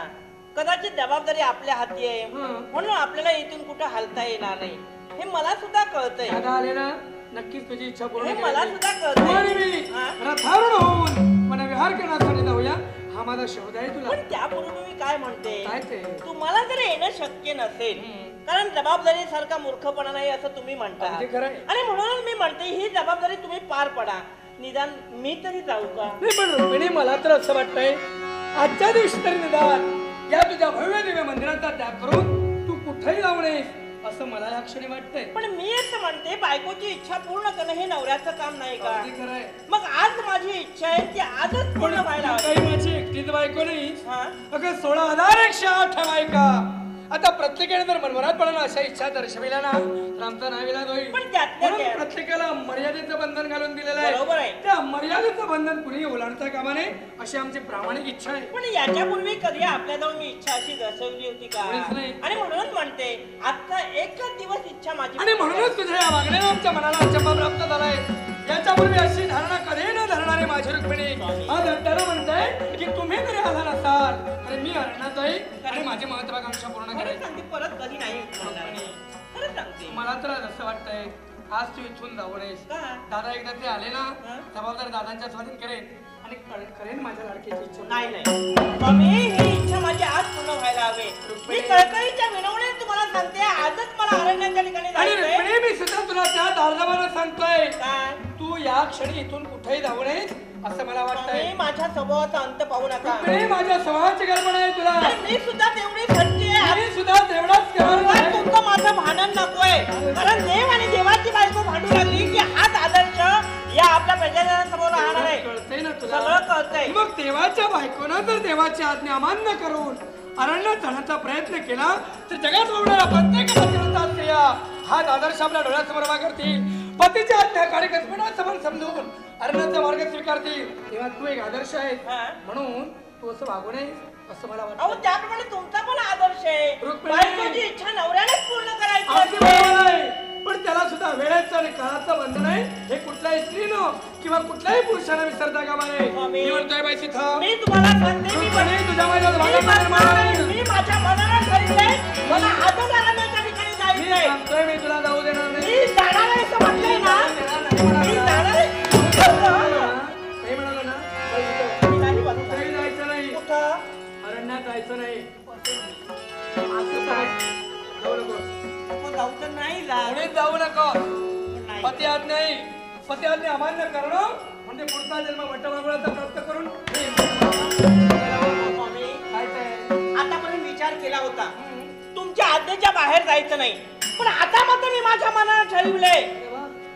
कदाचित जबाबदारी आपल्या हाती आहे म्हणून आपल्याला इथून कुठं हलता येणार नाही हे मला सुद्धा कळतंय. दादा आले ना नक्कीच तुझी इच्छा पूर्ण हे केली मला जाईल. सुद्धा तू आणि कळतंय. मी हा? रथारूढ होऊन मला विहार करण्यासाठी जाऊया हा माझा शब्द आहे तुला. पण त्यापूर्वी मी काय म्हणते काय ते? तुम्हाला जर येणं शक्य नसेल कारण जबाबदारी सारखा मूर्खपणा नाही असं तुम्ही म्हणता अगदी खरं आहे. आणि म्हणून मी म्हणते ही जबाबदारी तुम्ही पार पडा निदान मी तरी जाऊ का? नाही पण रुक्मिणी मला तर असं वाटतंय आजच्या दिवशी तरी निदान या तुझ्या भव्य दिव्य मंदिराचा त्याग करून तू कुठेही जाऊ नयेस असं मला या क्षणी वाटतंय. पण मी असं म्हणते बायकोची इच्छा पूर्ण करणं हे नवऱ्याचं काम नाही का? अगदी खरं आहे. मग आज माझी इच्छा आहे ती आजच पूर्ण व्हायला हवी. काही माझी एकटीच बायको नाही हा? अगं 16,108 बायका आता प्रत्येकाने जर मनमनातपणानं अशा इच्छा दर्शविल्या ना तर आमचा नाविलाज होईल. पण त्यातल्या म्हणून त्यात- प्रत्येकाला मर्यादेचं बंधन घालून दिलेलं बरोबर आहे. त्या मर्यादेचं बंधन कुणी ओलांडता कामा नये अशी आमची प्रामाणिक इच्छा आहे. पण याच्यापूर्वी कधी आपल्याजवळ मी इच्छा अशी दर्शवली होती का? कोणीच नाही. आणि म्हणून म्हणते आजचा एकच दिवस इच्छा माझी आणि म्हणूनच तुझ्या या वागण्याने आमच्या मनाला अचंबा प्राप्त झालाय. याच्यापूर्वी अशी धारणा कधी न धरणारे माझी रुक्मिणी आज अड्डाला म्हणताय की तुम्ही जरी आला नसाल तर मी अरण्यात जाईल आणि माझी महत्वाकांक्षा पूर्ण खरंच करेन. सांगते परत कधी नाही म्हणणार मी. खरंच सांगते मला तर आज असं वाटतंय आज तू इथून जाऊ नयेस. का? दादा एकदा ते आले ना हा? जबाबदार दादांच्या स्वाधीन करेन आणि करेन माझ्या लाडकीची इच्छा. नाही नाही स्वामी ही इच्छा माझी आज पूर्ण व्हायला हवी. मी कळकळीच्या विनवण्याने तुम्हाला सांगते आजच मला अरण्याच्या ठिकाणी आणि जायचंय. रुक्मिणी मी सुद्धा तुला त्या दार्जमानं सांगतोय काय? तू या क्षणी इथून कुठेही जाऊ नयेस असं मला वाटतंय. स्वामी माझ्या स्वभावाचा अंत पाहू नका. रुक्मिणी माझ्या स्वभावाची कल्पना आहे तुला. आणि मी सुद्धा तेवढी सच्ची आहे. मी सुद्धा तेवढाच करणार पण आहे. तुमचं माझं भांडण नकोय कारण देव आणि देवाची बायको भांडू लागली की हाच आदर्श या आपल्या प्रजाजनासमोर राहणार आहे. कळतंय ना तुला. सगळं कळतंय. मग देवाच्या बायकोनं जर देवाची आज्ञा अमान्य करून अरण्यात जाण्याचा प्रयत्न केला तर जगात वावणारा प्रत्येक पतिव्रता स्त्रिया हाच आदर्श आपल्या डोळ्यासमोर उभा करतील. पतीची आज्ञा कार्यकर्त्यांसमोर समजून अरण्याचा मार्ग स्वीकारतील. तेव्हा तू एक आदर्श आहे हा? म्हणून तू असं वागू नये असं मला अहो वाटतं. त्याप्रमाणे तुमचा पण आदर्श आहे. रुक्मिणी. बायकोची इच्छा नवऱ्यानेच पूर्ण करायची अगदी असते. बरोबर आहे. पण त्याला सुद्धा वेळेचं आणि काळाचं बंधन आहे हे कुठल्याही स्त्रीनं किंवा कुठल्याही पुरुषानं विसरता कामा नये. स्वामी. मी म्हणतोय बाई सीता, मी तुम्हाला सांगते मी रुक्मिणी, तुझ्या माझ्यात भांडण निर्माण होईल. मी माझ्या मनाला ठरलंय मला आजच अरण्याच्या ठिकाणी मी जायचंय. सांगतोय मी तुला जाऊ देणार नाही. मी जाणार आहे असं म्हटलंय ना मी जाणार आहे. नाही म्हणालो ना बाई सीता, मी नाही बनवत. कुठेही जायचं नाही. कुठं? अरण्यात जायचं नाही. असं काय? जाऊ नकोस. मग जाऊ तर नाही जात. कोणीच जाऊ नको. पण नाही. पती आज्ञा नाही. पती आज्ञा अमान्य करणं म्हणजे पुढचा जन्म वटवागुळाचा प्राप्त करून स्वामी, काय ते? आतापर्यंत विचार केला होता तुमच्या आज्ञेच्या बाहेर जायचं नाही पण आता मात्र मी माझ्या मनाला ठरवलंय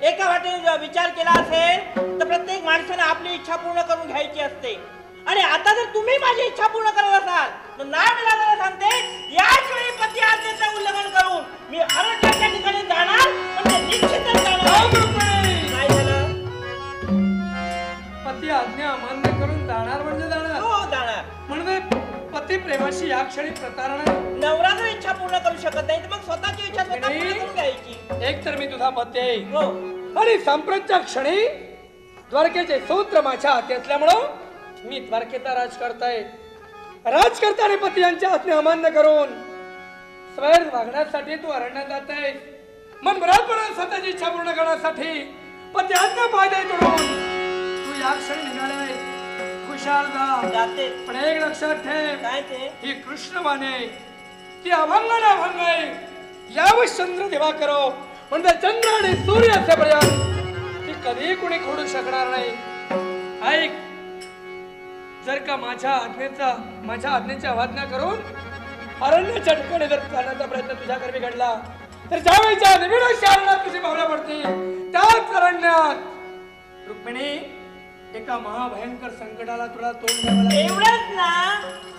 एका वाटेने विचार केला असेल तर प्रत्येक माणसाने आपली इच्छा पूर्ण करून घ्यायची असते आणि आता जर तुम्ही माझी इच्छा पूर्ण करत असाल तर नाही मला जरा सांगते याच वेळी पती आज्ञेचं उल्लंघन करून मी अरण्याच्या ठिकाणी जाणार म्हणजे निश्चितच जाणार. जाऊ रुक्मिणी. काय झालं? पती आज्ञा अमान्य करून जाणार म्हणजे जाणार हो जाणार. म्हणजे पती प्रेमाशी या क्षणी प्रतारणा आहे. नवरा जर इच्छा पूर्ण करू शकत नाही तर मग स्वतःची इच्छा स्वतः पूर्ण करून घ्यायची. एक तर मी तुझा पती आहे हो आणि संप्रतच्या क्षणी द्वारकेचे सूत्र माझ्या हाती असल्यामुळं मी द्वारकेचा राज करताय. राजकर्ता आणि पती यांच्या आज्ञा अमान्य करून स्वैर वागण्यासाठी तू अरण्यात जात आहे. मन बराबरपणे स्वतःची इच्छा पूर्ण करण्यासाठी पती आज्ञा पायदे तोडून तू या क्षणी निघालाय. खुशाल जा. जाते. पण एक लक्षात ठेव काय ते? ही कृष्णवाणी ती अभंग ना अभंग आहे. यावं चंद्र दिवा करो म्हणजे चंद्र आणि सूर्य असेपर्यंत ती कधी कुणी खोडू शकणार नाही. ऐक जर का माझ्या आज्ञेची अवज्ञा करून अरण्याच्या ठिकाणी जर जाण्याचा प्रयत्न तुझ्या कर्मी घडला तर ज्यावेळीच्या निबिड शहरात तुझी पावलं पडतील त्याच अरण्यात रुक्मिणी एका महाभयंकर संकटाला तुला तोंड द्यावं लागेल. एवढंच ना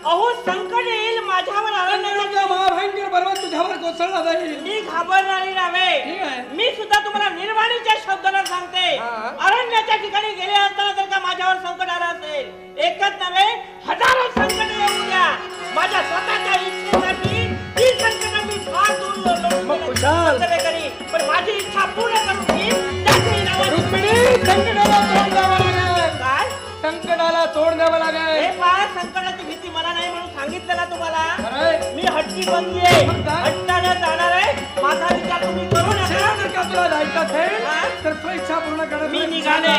अहो संकट येईल माझ्यावर संकटाचा महाभयंकर पर्वत तुझ्यावर कोसळला जाईल. मी घाबरणारी ठीक आहे. नव्हे. मी सुद्धा तुम्हाला निर्वाणीच्या शब्दाला सांगते हा. अरण्याच्या ठिकाणी गेले असताना जर का माझ्यावर संकट आलं असेल एकच नव्हे हजारो संकट येऊ द्या माझ्या स्वतःच्या इच्छेसाठी ती संकट मी फार दूर मग खुशाल. करीन पण माझी इच्छा पूर्ण करून घेईन त्याचही नावाने. रुक्मिणी संकटाला तोंड द्यावं लागेल. काय संकटाला तोंड द्यावं लागेल. हे पहा संकटाची भीती मला नाही म्हणून सांगितलं ना तुम्हाला खरंय. मी हट्टी बंदी आहे मग काय? हट्टाने जाणार आहे माझा विचार तुम्ही करू नका जर का तुला जायचं हा? असेल तर तू इच्छा पूर्ण करत मी निघाले.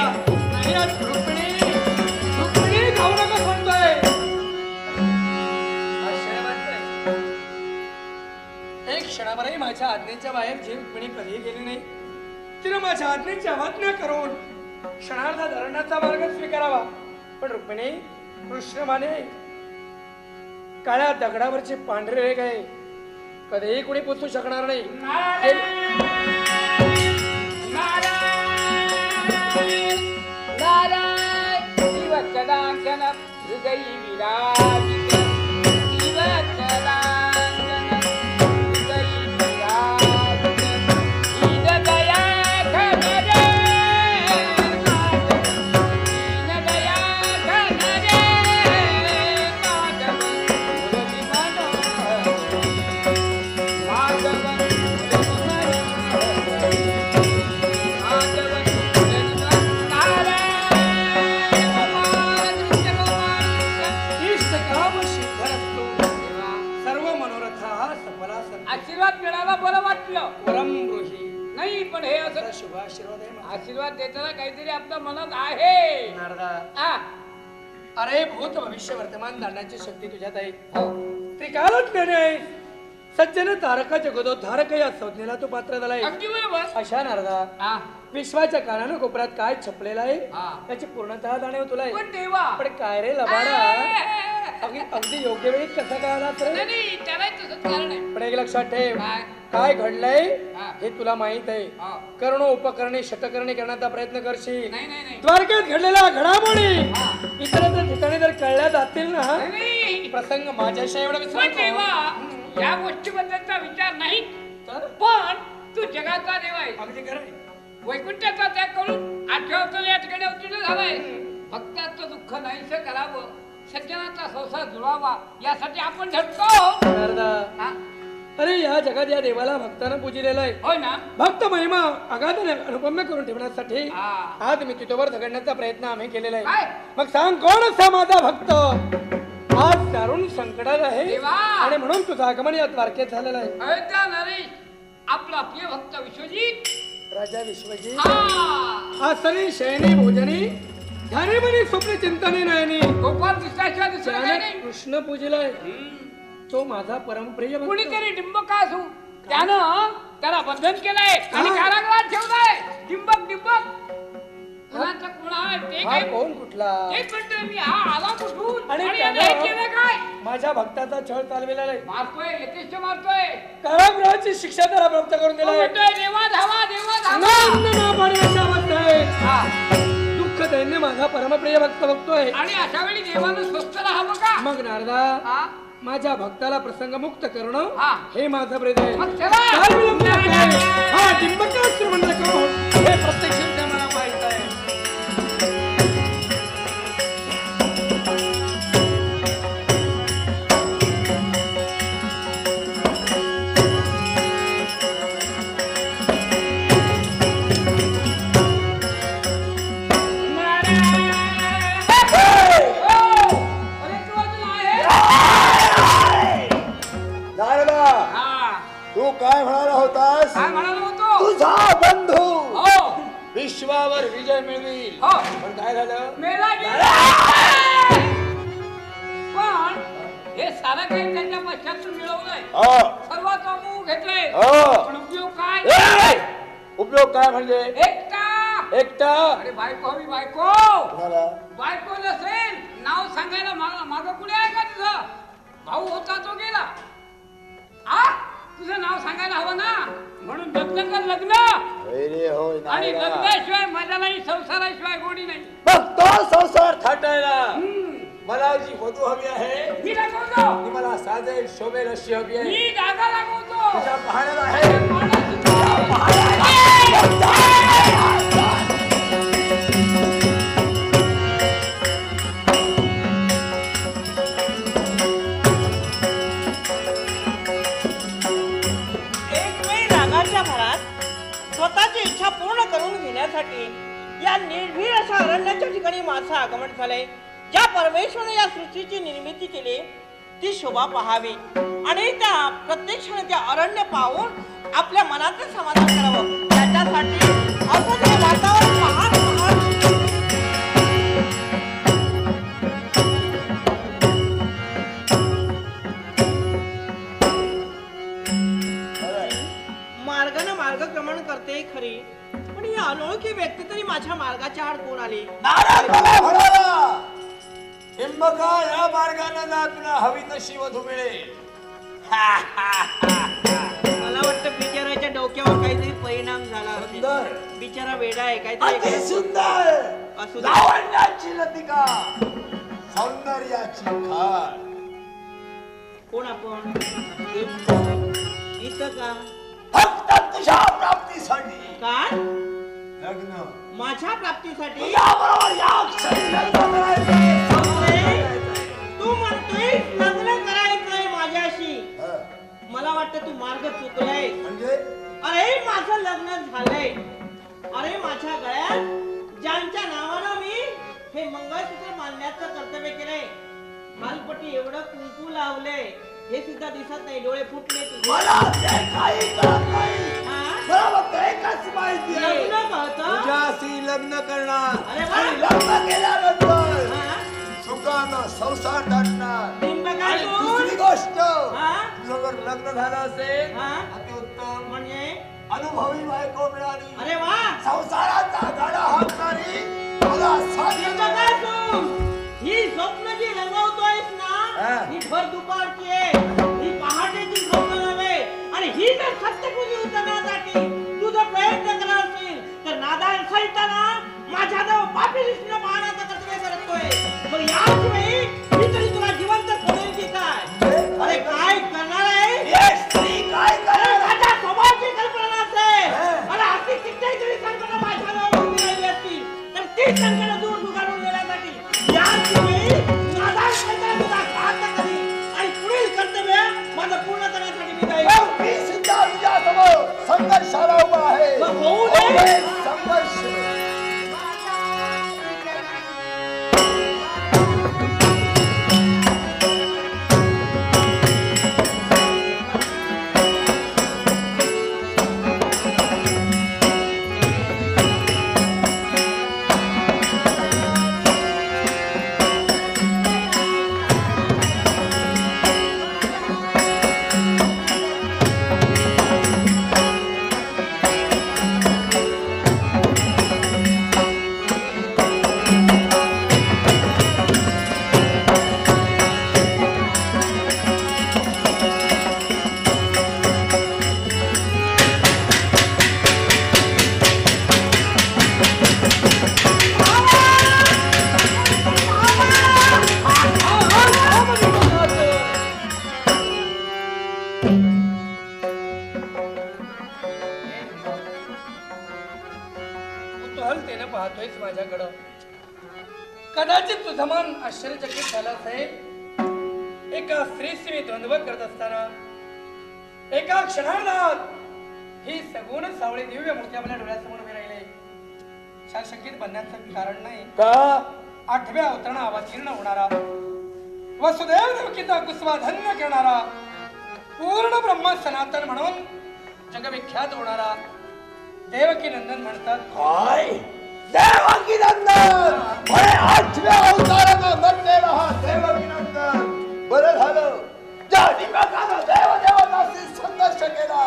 नाही आज रुक्मिणी रुक्मिणी खाऊ नका म्हणतोय एक क्षणावरही माझ्या आज्ञेच्या बाहेर जी रुक्मिणी कधीही गेली नाही तिने माझ्या आज्ञेची अवज्ञा करून क्षणार्ध धरणाचा मार्ग स्वीकारावा पण रुक्मिणी कृष्ण माने काळ्या दगडावरचे पांढरे रेग आहे कधीही कोणी पुसू शकणार नाही दिवचलांजन हृदयी विराजित दिवचलांजन हृदयी विराजित दीनदया घन रे दीनदया घन रे माधव मुरली मनोहर माधव मुरली मनोहर माधव मुरली मनोहर सर्व मनोरथा सफला संत आशीर्वाद मिळाला बरं वाटलं परम रोही नाही पण हे असं शुभ आशीर्वाद आहे माझा. आशीर्वाद देताना काहीतरी आपल्या मनात आहे नारदा आ, अरे भूत भविष्य वर्तमान जाणण्याची शक्ती तुझ्यात आहे हो. त्रिकालच आहे सज्जन तारका जगदोद्धारक या संज्ञेला तू पात्र झालाय अगदी बरोबर अशा नारदा आ, विश्वाच्या कानानं कोपऱ्यात काय छपलेलं आहे हा. त्याची पूर्णतः जाणीव तुला आहे पण देवा पण काय रे लबाडा अगदी अगदी योग्य वेळी कसं कळाला नाही, तर नाही, त्यालाही तसंच कारण आहे पण एक लक्षात ठेव काय? काय घडलंय हा. हे तुला माहित आहे हा. कर्ण उपकरणे शतकर्णी करण्याचा प्रयत्न करशील नाही नाही नाही द्वारकेत घडलेल्या घडामोडी हा. इतरत्र ठिकाणी जर कळल्या जातील ना नाही, नाही. प्रसंग माझ्याशी एवढा पण विसरू देवा या गोष्टीबद्दलचा विचार नाही तर पण तू जगाचा देव आहे अगदी खरं वैकुंठाचा त्याग करून आठव्या अवतारी या ठिकाणी अवतीर्ण झालाय भक्ताचं दुःख नाहीसं करावं सज्जनाचा संसार जुळावा यासाठी आपण झटतो नारदा हा? अरे या जगात या देवाला भक्तानं पूजिलेलं आहे होय ना भक्त महिमा अगाध अनुपम्य करून ठेवण्यासाठी हा. आज मी तिथवर झगडण्याचा प्रयत्न आम्ही केलेला काय? आहे मग सांग कोण असा माझा भक्त आज दारुण संकटात आहे देवा! आणि म्हणून तुझं आगमन या द्वारकेत झालेलं आहे अयोध्या नरेश आपला प्रिय भक्त विश्वजित राजा विश्वजीत हा आसनी शयनी भोजनी ध्यानी मनी स्वप्न चिंतनी नयनी गोपाल दिसल्याशिवाय दुसरं काय त्याने नाही कृष्ण पूजिलाय तो माझा परमप्रिय भक्त कुणीतरी डिंबक असू त्यानं त्याला बंधन केलंय आणि कारागृहात ठेवलंय डिंबक डिंबक कुणाचं कुणा आहे ते हा काय कोण कुठला तेच म्हणतोय मी हा आला कुठून आणि आणि यानं हे त्यानं- केलं काय माझ्या भक्ताचा छळ चालविलेला आहे मारतोय यथेष्ट मारतोय कारागृहाची शिक्षा त्याला प्राप्त करून तो दिलाय म्हणतोय देवा धावा देवा धावा अन्न ना पाणी अशा अवस्था आहे हा. दुःख दैन्य माझा परमप्रिय भक्त बघतोय आणि अशा वेळी देवानं स्वस्त राहावं का मग नारदा हा? माझ्या भक्ताला प्रसंगमुक्त करणं हा. हे माझं ब्रत आहे मग चला. काय विलंब आहे? हा डिंबकासुर म्हणलं कोण हे प्रत्यक्ष मला माहित आहे नारदा तू काय म्हणाला होतास काय म्हणालो होतो तुझा बंधू हो विश्वावर विजय मिळवील हो पण काय झालं मेला गेला पण हे सारं काही त्याच्या पश्चातून मिळवलंय हो. सर्वात अमोघ घेतलंय हो. पण उपयोग काय ए! उपयोग काय म्हणजे एकटा एकटा अरे बायको हवी बायको कुणाला? बायको नसेल नाव सांगायला माग कुणी आहे का तुझं भाऊ होता तो गेला आ तुझं नाव सांगायला हवं ना म्हणून लग्न कर लग्न वैरी होय आणि नारदा. लग्नाशिवाय मजा नाही संसाराशिवाय गोडी नाही मग तो संसार थाटायला मला जी वधू हवी आहे मी दाखवतो ती मला साधे शोभेल अशी हवी आहे मी जागा दाखवतो तुझ्या पाहण्याला आहे एक वेळ रागाच्या भरात स्वतःची इच्छा पूर्ण करून घेण्यासाठी या निर्भीड अशा अरण्याच्या ठिकाणी माझं आगमन झालंय ज्या परमेश्वराने या सृष्टीची निर्मिती केली ती शोभा पाहावी आणि त्या प्रत्यक्षाने त्या अरण्य पाहून आपल्या मनाचं समाधान करावं. त्याच्यासाठी असं ते वातावरण पाहत मार्गानं मार्गक्रमण करते खरी, पण ही अनोळखी व्यक्ती तरी माझ्या मार्गाच्या आड कोण आली? हिंबका या मार्गाने ना तुला हवी तशी वधू मिळेल. मला वाटतं बिचाराच्या डोक्यावर काहीतरी परिणाम झाला असेल. बिचारा वेडा आहे काहीतरी. सुंदर असू दे. लावण्याची लतिका, सौंदर्याची खार. कोण आपण? इथं का? फक्त तुझ्या प्राप्तीसाठी. काय? लग्न माझ्या प्राप्तीसाठी? याबरोबर या क्षणी लग्न करायचं. तू म्हणतोय लग्न करायचंय माझ्याशी. मला वाटतं तू मार्ग चुकलाय. म्हणजे अरे माझं लग्न झालंय. अरे माझ्या गळ्यात ज्यांच्या नावानं मी हे मंगळसूत्र बांधण्याचं कर्तव्य केलंय, मालपट्टी एवढं कुंकू लावलंय, हे सुद्धा दिसत नाही. डोळे फुटले तुझे. मला ते काही कळत नाही. हा? मला फक्त एकच माहिती आहे. लग्न कळतं? तुझ्याशी लग्न करणार. अरे वा. आणि लग्न केल्यानंतर हा? सुखानं संसार टाकणार. बिंबका आणि तू? दुसरी गोष्ट, हा? तुझं जर लग्न झालं असेल हा? अतिउत्तम, म्हणजे अनुभवी बायको मिळाली, अरे वा. संसाराचा गाडा हाकणारी तुला बिंबका साथ. तू? ही स्वप्न जी रंगवतोयस ना, हा. ही भर दुपारची आहे. ही पहाटेची स्वप्न नव्हे. आणि ही जर सत्यकुजी उतरण्यासाठी तू जर प्रयत्न करत असेल तर नादान सैताना माझ्या जवळ पापी दृष्टीने पाहण्याचा कर्तव्य करतोय. मग याच वेळी मी तरी तुला जिवंत सोडेल की काय? अरे काय करणार आहे? काय अरे करेल? माझ्या स्वभावाची कल्पना असेल. अरे अशी कित्येक संकट माझ्या जवळ उभी राहिली असती, तर ती संकट दूर दुगारून देण्यासाठी याच वेळी नादान सैताना तुला घात करी आणि पुढील कर्तव्य माझं पूर्ण करण्यासाठी मी जाईल. मी सुद्धा तुझ्यासमोर संघर्षाला उभा आहे. मग होऊ दे. हे संघर्ष कुतूहलतेने पाहतोयस माझ्याकडं. कदाचित तुझं मन आश्चर्यचकित झालं असेल. एका स्त्रीशी मी द्वंद्व करत असताना एका क्षणार्धात ही सगुण सावळी दिव्य मूर्ती आपल्या डोळ्यासमोर उभी राहिले. शाशंकित बनण्याचं कारण नाही का? 8व्या अवतरणा अवतीर्ण होणारा, वसुदेव देवकीचा कुसवा धन्य करणारा, पूर्ण ब्रह्म सनातन म्हणून जगविख्यात होणारा देवकी नंदन म्हणतात. काय? देवकी नंदन! अरे 8व्या अवतारानं नटलेला हा देवकी नंदन. बरं झालं ज्या निमित्तानं देवदेवताशी संघर्ष केला,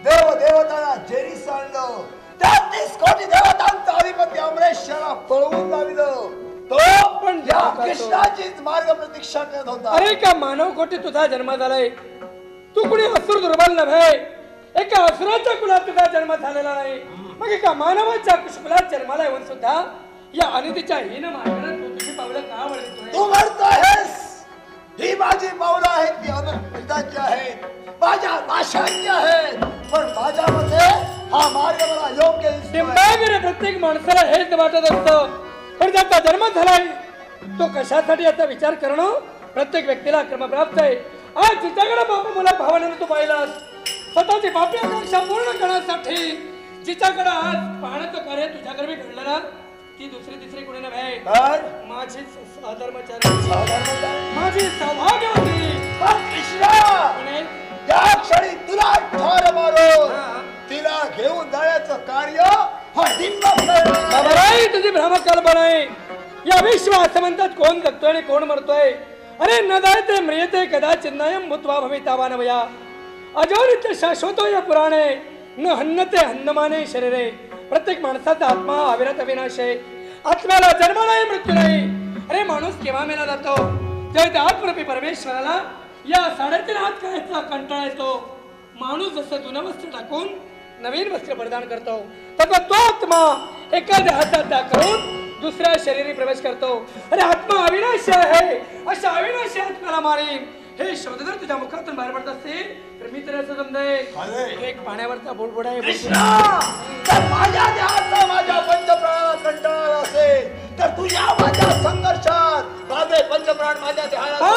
देवदेवतांना जेरीस आणलं, त्या 30 कोटी देवतांचा अधिपती अमरेश्वराला पळवून लाविलं. तो पण या कृष्णाचीच मार्ग प्रतीक्षा करत होता. अरे का मानव कोटी तुझा जन्म झालाय. तू कुणी असुर दुर्बल नव्हे. एका असुराच्या कुलात तुझा जन्म झालेला नाही. मग एका मानवाच्या कुशकुलात जन्माला येऊन सुद्धा या अनितीच्या हीन मार्गाने तू तुझी पावलं का वळतोय? तू म्हणतोयस ही माझी पावलं आहेत, ती अनंताची आहेत, माझ्या नाशाची आहेत, पण माझ्या मते हा मार्ग मला योग्य दिसतोय. डिंबागिरी प्रत्येक माणसाला हेच वाटत असतं, पण ज्याचा जन्म झालाय तो कशासाठी याचा विचार करणं प्रत्येक व्यक्तीला क्रमप्राप्त आहे. आज जिच्याकडे बापू मुला भावनेनं तू पाहिलास, स्वतःची पापी आकांक्षा पूर्ण करण्यासाठी जिच्याकडे आज पाहण्याचं कार्य तुझ्याकडे मी घडलं ना, ती दुसरी तिसरी कुणी नव्हे तर माझी सहधर्मचारी माझी सौभाग्यवती कृष्णा कुणी? या क्षणी तुला ठार मारून तिला घेऊन जाण्याचं कार्य हा डिंब बाबाराई, तुझी भ्रमकल्पना आहे. या विश्व असं म्हणतात कोण जगतोय आणि कोण मरतोय. अरे न जायते म्रियते कदाचित नयम भूत्वा भविता नवया अजोनित्य शाश्वतो या पुराणे न हन्नते हन्नमाने शरीरे. प्रत्येक माणसाचा आत्मा अविरत अविनाश आहे. आत्म्याला जन्म नाही मृत्यू नाही. अरे माणूस केव्हा मेला जातो जेव्हा त्या आत्मरूपी परमेश्वराला या 3.5 हात करायचा कंटाळा येतो. माणूस जसं जुनं वस्त्र टाकून नवीन वस्त्र प्रदान करतो तसा तो आत्मा एखाद्या हातात त्याग करून दुसऱ्या शरीरी प्रवेश करतो. अरे आत्मा अविनाशी आहे. अशा अविनाशी आत्म्याला मारीन हे शब्द जर तुझ्या मुखातून बाहेर पडत असतील तर मी तर असं समजेल एक पाण्यावरचा बुडबुड आहे. तर माझ्या देहाचा माझ्या पंचप्राणाला कंटाळा असेल तर तुझ्या माझ्या संघर्षात माझे पंचप्राण माझ्या देहाला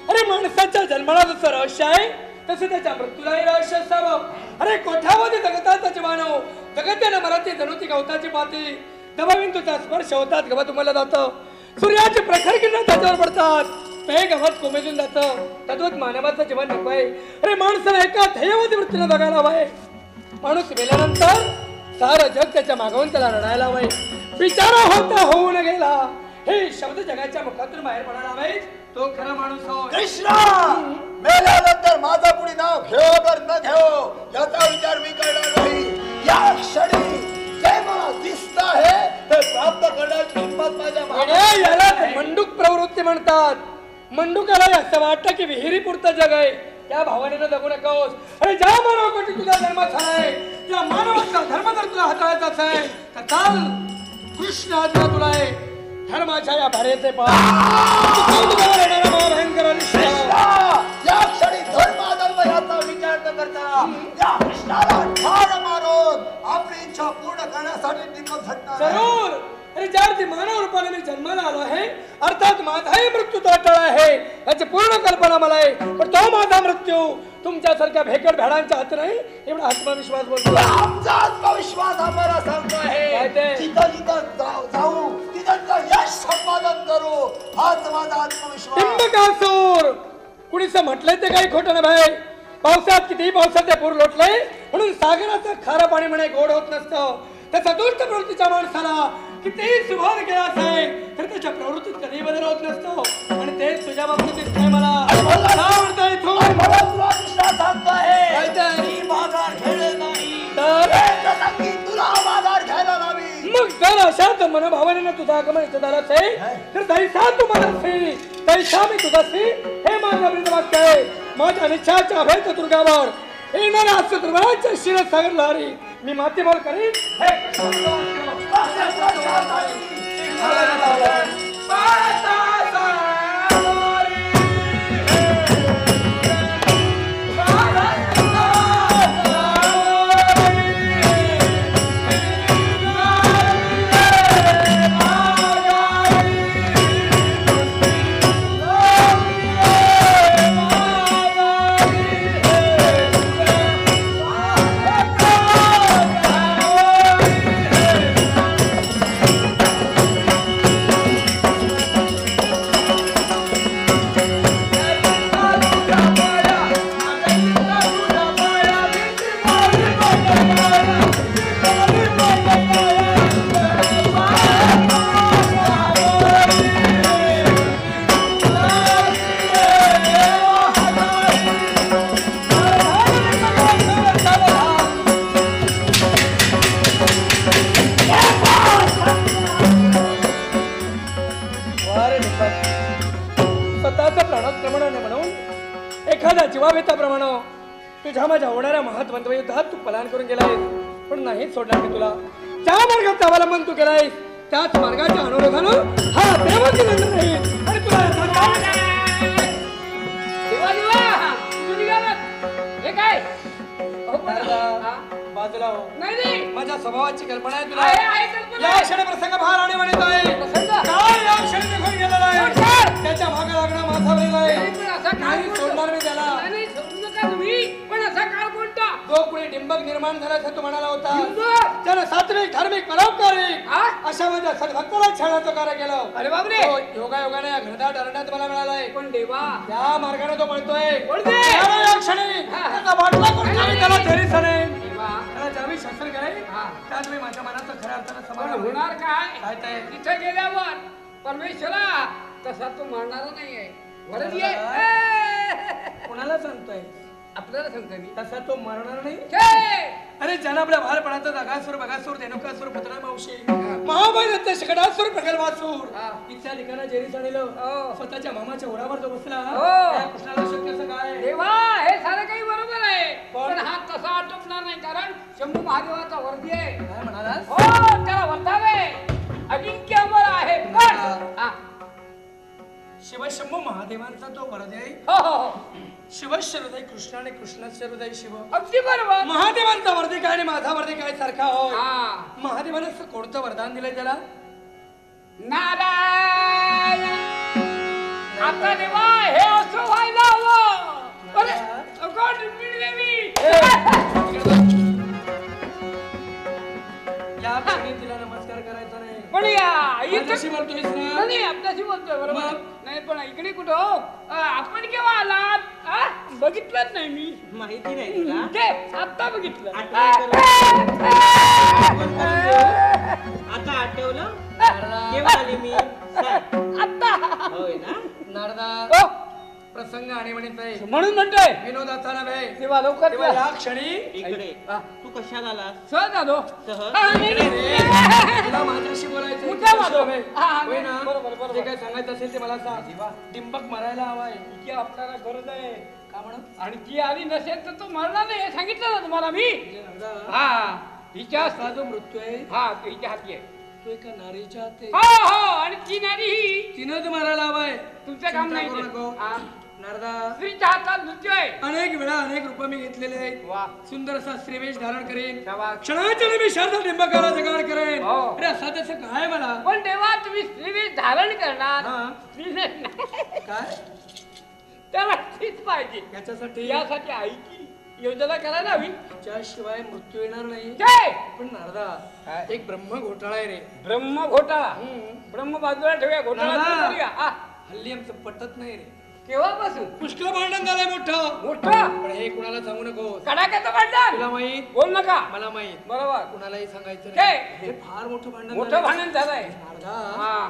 अरे माणसाच्या जन्माला जसं रहस्य आहे तसे त्याच्या मृत्यूलाही रहस्य असावं. अरे कोठावधी जगताचा मानव जगत्याने मराठी जणूती गवताची पाती दबावीन तुझा स्पर्श होतात गवत उमललं जातं. सूर्याचे प्रखर किरण त्याच्यावर पडतात ते गवत कोमेजून जातं. तद्वत मानवाचं जीवन नको आहे. अरे माणसाला एका ध्येयवती वृत्तीने जगायला हवंय. माणूस मेल्यानंतर सारं जग त्याच्या मागवून त्याला रडायला हवंय. बिचारा होता होऊन गेला हे शब्द जगाच्या मुखातून बाहेर पडायला हवे. तो खरा माणूस हो. कृष्णा मेल्यानंतर माझं कुणी नाव घेऊ तर न घेऊ याचा विचार मी करणार नाही. या क्षणी जे मला दिसत आहे ते प्राप्त करण्याची हिंमत माझ्या अरे याला मंडूक प्रवृत्ती म्हणतात. मंडूकाला असं वाटतं की विहिरी पुरतं जग आहे त्या भावनेनं जगू नकोस. अरे ज्या मानवासाठी तुझा जन्म झालाय त्या मानवाचा धर्म जर तुला हाताळायचा आहे तर चाल कृष्ण आज्ञा तुला आहे. धर्माच्या या भारेचे भयंकर या क्षणी धर्म अधर्म याचा विचार न करता या कृष्णाला ठार मारून आपली इच्छा पूर्ण करण्यासाठी निघून झटणार जरूर. अरे ज्यावरती मानव रूपाने मी जन्माला आलो आहे अर्थात माझाही मृत्यू तो अटळ आहे याची पूर्ण कल्पना मला आहे. पण तो माझा मृत्यू तुमच्यासारख्या भेकड भेडांच्या हात नाही एवढा आत्मविश्वास बोलतो. आमचा आत्मविश्वास आम्हाला सांगतो आहे जिथं जिथं जाऊ तिथं यश संपादन करू हाच माझा आत्मविश्वास. टिंबकासूर कुणीच म्हटलंय ते काही खोटं ना भाई. पावसात कितीही पावसाचे पूर लोटले म्हणून सागराचं खारं पाणी म्हणे गोड होत नसतं. त्या सदुष्ट प्रवृत्तीच्या माणसाला कितीही सुभाव केला असेल तर त्याच्या प्रवृत्तीत कधीही बदल होत नसतो. आणि तेच तुझ्या बाबतीत दिसतंय मला. म्हणतोय तू सांगतो आहे मी माघार घेणे नाही तर तुला माघार घ्यायला नाही. मग जर अशाच मनोभावनेनं तुझा आगमन इथं झाला असेल तर दैसा तू माझाशी दैसा मी तुझाशी हे माझं ब्रीद वाक्य आहे. माझ्या निश्चयाच्या अभय चतुर्गावर येणाऱ्या चतुर्गाच्या शिर सागर लहरी मी मातीमोल करीन हे जीवावेताप्रमाणे तुझ्या माझ्या होणाऱ्या महत्वंत युद्धात तू पलायन करून गेलायस पण नाही सोडणार मी तुला. ज्या मार्गाचं अवलंबन तू केलायस त्याच मार्गाच्या अनुरोधानं हा देवाची नंतर नाही. आणि तुला हे काय बाजूला हो. नाही माझ्या स्वभावाची कल्पना आहे तुला. आहे कल्पना. या क्षणी प्रसंग बाहेर आणि म्हणत आहे काय या क्षणी निघून गेलेला आहे त्याच्या मागे लागणं माझा वेळ आहे. असा नाही सोडणार मी त्याला. नाही सोडू नका तुम्ही पण असा काळ कोणता जो कोणी डिंबक निर्माण झाल्याचं तू म्हणाला होता डिंबक? त्यानं सात्विक धार्मिक परोपकारिक हा? अशा माझ्या सद्भक्ताला छळण्याचं कार्य केलं. अरे बापरे. योगायोगाने या घनदाट अरण्यात मला मिळालाय. पण देवा त्या मार्गाने तो पळतोय. पळतोय. त्याला या क्षणी त्याचा बाटला करून आम्ही त्याला झेरीस आणेन. देवा त्याला ज्यावेळी शासन करेल हा. त्याच मी माझ्या मनाचं खऱ्या अर्थानं पण समाधान होईल. होणार काय काय ते? तिथे गेल्यावर परमेश्वरा तसा तो मारणारा नाहीये वरद ये कोणाला सांगतोय आपल्याला सांगतो मी तसा तो मरणार नाही. छे! अरे ज्यानं आपल्या बालपणाचा दगासूर बगासूर धेनुकासूर पुतळा मावशी महाभारत शकटासूर प्रगल्भासूर हा. इथल्या ठिकाणा जेरीस आणलं. हो. स्वतःच्या मामाच्या ओढावर जो बसला हो. त्या कृष्णाला शक्य असं काय देवा हे सारं काही बरोबर आहे पण- पण हा तसा आटोपणार नाही कारण शंभू महादेवाचा वर्दी आहे काय म्हणाला हो त्याला वर्धावे अजिंक्य अमर आहे पण हा. शिवशंभू महादेवांचा तो वरदय हो हो हो शिवस्य हृदय कृष्ण आणि कृष्णाचे हृदय शिव. अगदी बरोबर महादेवांचा वर्दी काय आणि माझा वर्दी काय सारखा होय. हा महादेवानं असं कोणतं वरदान दिलंय त्याला नारायण आता देवा हे असं व्हायला हवं अरे गॉड देवी या क्षणी तिला नमस्कार करायचा नाही. पण या माझ्याशी बोलतोयस ना? नाही आपल्याशी बोलतोय बरोबर मग? नाही पण इकडे कुठं हो आपण केव्हा आलात आ? बघितलंच नाही मी माहिती नाही तुला ते आता बघितलं आठवण करून आता आठवलं केव्हा आली मी सांग. आता होय ना नारदा हो, प्रसंग आणि म्हणत आहे म्हणून म्हणतोय विनोदाचा नव्हे. तेव्हा लवकर तेव्हा या क्षणी इकडे हा. तू कशाला आलास सहज आलो सहज? हा, नाही, नाही. तुला माझ्याशी बोलायचं आहे. मुद्दाम आलो. नव्हे. हा, होय ना? बरोबर, बरोबर. जे काय सांगायचं असेल ते मला सांग. डिंबक मारायला हवाय की आपल्याला गरज आहे का म्हणत आणि ती आली नसेल तर तो मरणार नाही हे सांगितलं ना तुम्हाला मी हा हिच्या हा जो मृत्यू आहे हा तो हिच्या हाती आहे तो एका नारीच्या हाती आहे. हो हो आणि ती नारी ही तिनंच मारायला हवाय. तुमचं काम चिंता नाही करू ते. नको. हा. नारदा स्त्रीच्या हातात मृत्यू आहे अनेक वेळा अनेक रूप मी घेतलेले आहेत. वा सुंदर असा श्रीवेश धारण करेन. शाबास. क्षणाच्या मी शारदा डिंबकाला जगाड करेन. हो. अरे असं त्याचं काय मला पण तेव्हा तुम्ही स्त्रीवेश धारण करणार हा. स्त्रीवेश नाही. काय त्याला स्त्रीच पाहिजे याच्यासाठी यासाठी आईची योजना करायला हवी त्याशिवाय मृत्यू येणार नाही. जय पण नारदा एक ब्रह्म घोटाळा आहे रे. ब्रह्म घोटाळा ब्रह्म बाजूला ठेवूया घोटाळा नारदा. सुरू करूया. हा. हल्ली आमचं पटत नाही रे. केव्हापासून पुष्कळ भांडण झालंय मोठं. मोठं पण हे कुणाला सांगू नको. कडाक्याचं भांडण तुला माहित बोल नका मला माहित बरोबर कुणालाही सांगायचं काय? नाही. हे फार मोठं भांडण मोठं झालंय. भांडण झालंय नारदा हा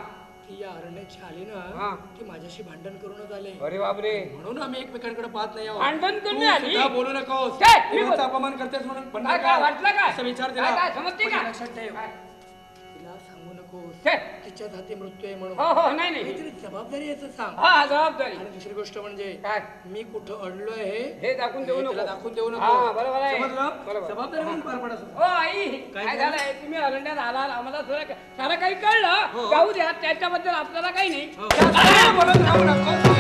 ती या अरण्याची आली हा. ना ती माझ्याशी भांडण करूनच आले. अरे बापरे म्हणून आम्ही एकमेकांकडे पाहत नाही आहोत. भांडण तू करून आली सुद्धा बोलू नकोस. काय? मी देवाचा बोल- अपमान करतेस म्हणून पण काय काय वाटलं काय असं विचार काय काय समजते का लक्षात ठेव. काय? तिला सांगू नकोस काय? तिच्या हाती मृत्यू आहे म्हणून हो हो नाही नाही काहीतरी जबाबदारी याचं सांग. हा जबाबदारी आणि दुसरी गोष्ट म्हणजे काय मी कुठं अडलोय हे दाखवून देऊ हे नको तिला दाखवून देऊ नको. हा बरोबर आहे समजलं? बरोबर जबाबदारी म्हणून पार पडत ओ आई काय झालंय तुम्ही अरण्यात आलात आम्हाला सारं काही कळलं जाऊ द्या त्याच्याबद्दल आपल्याला काही नाही बोलत राहू नकोस.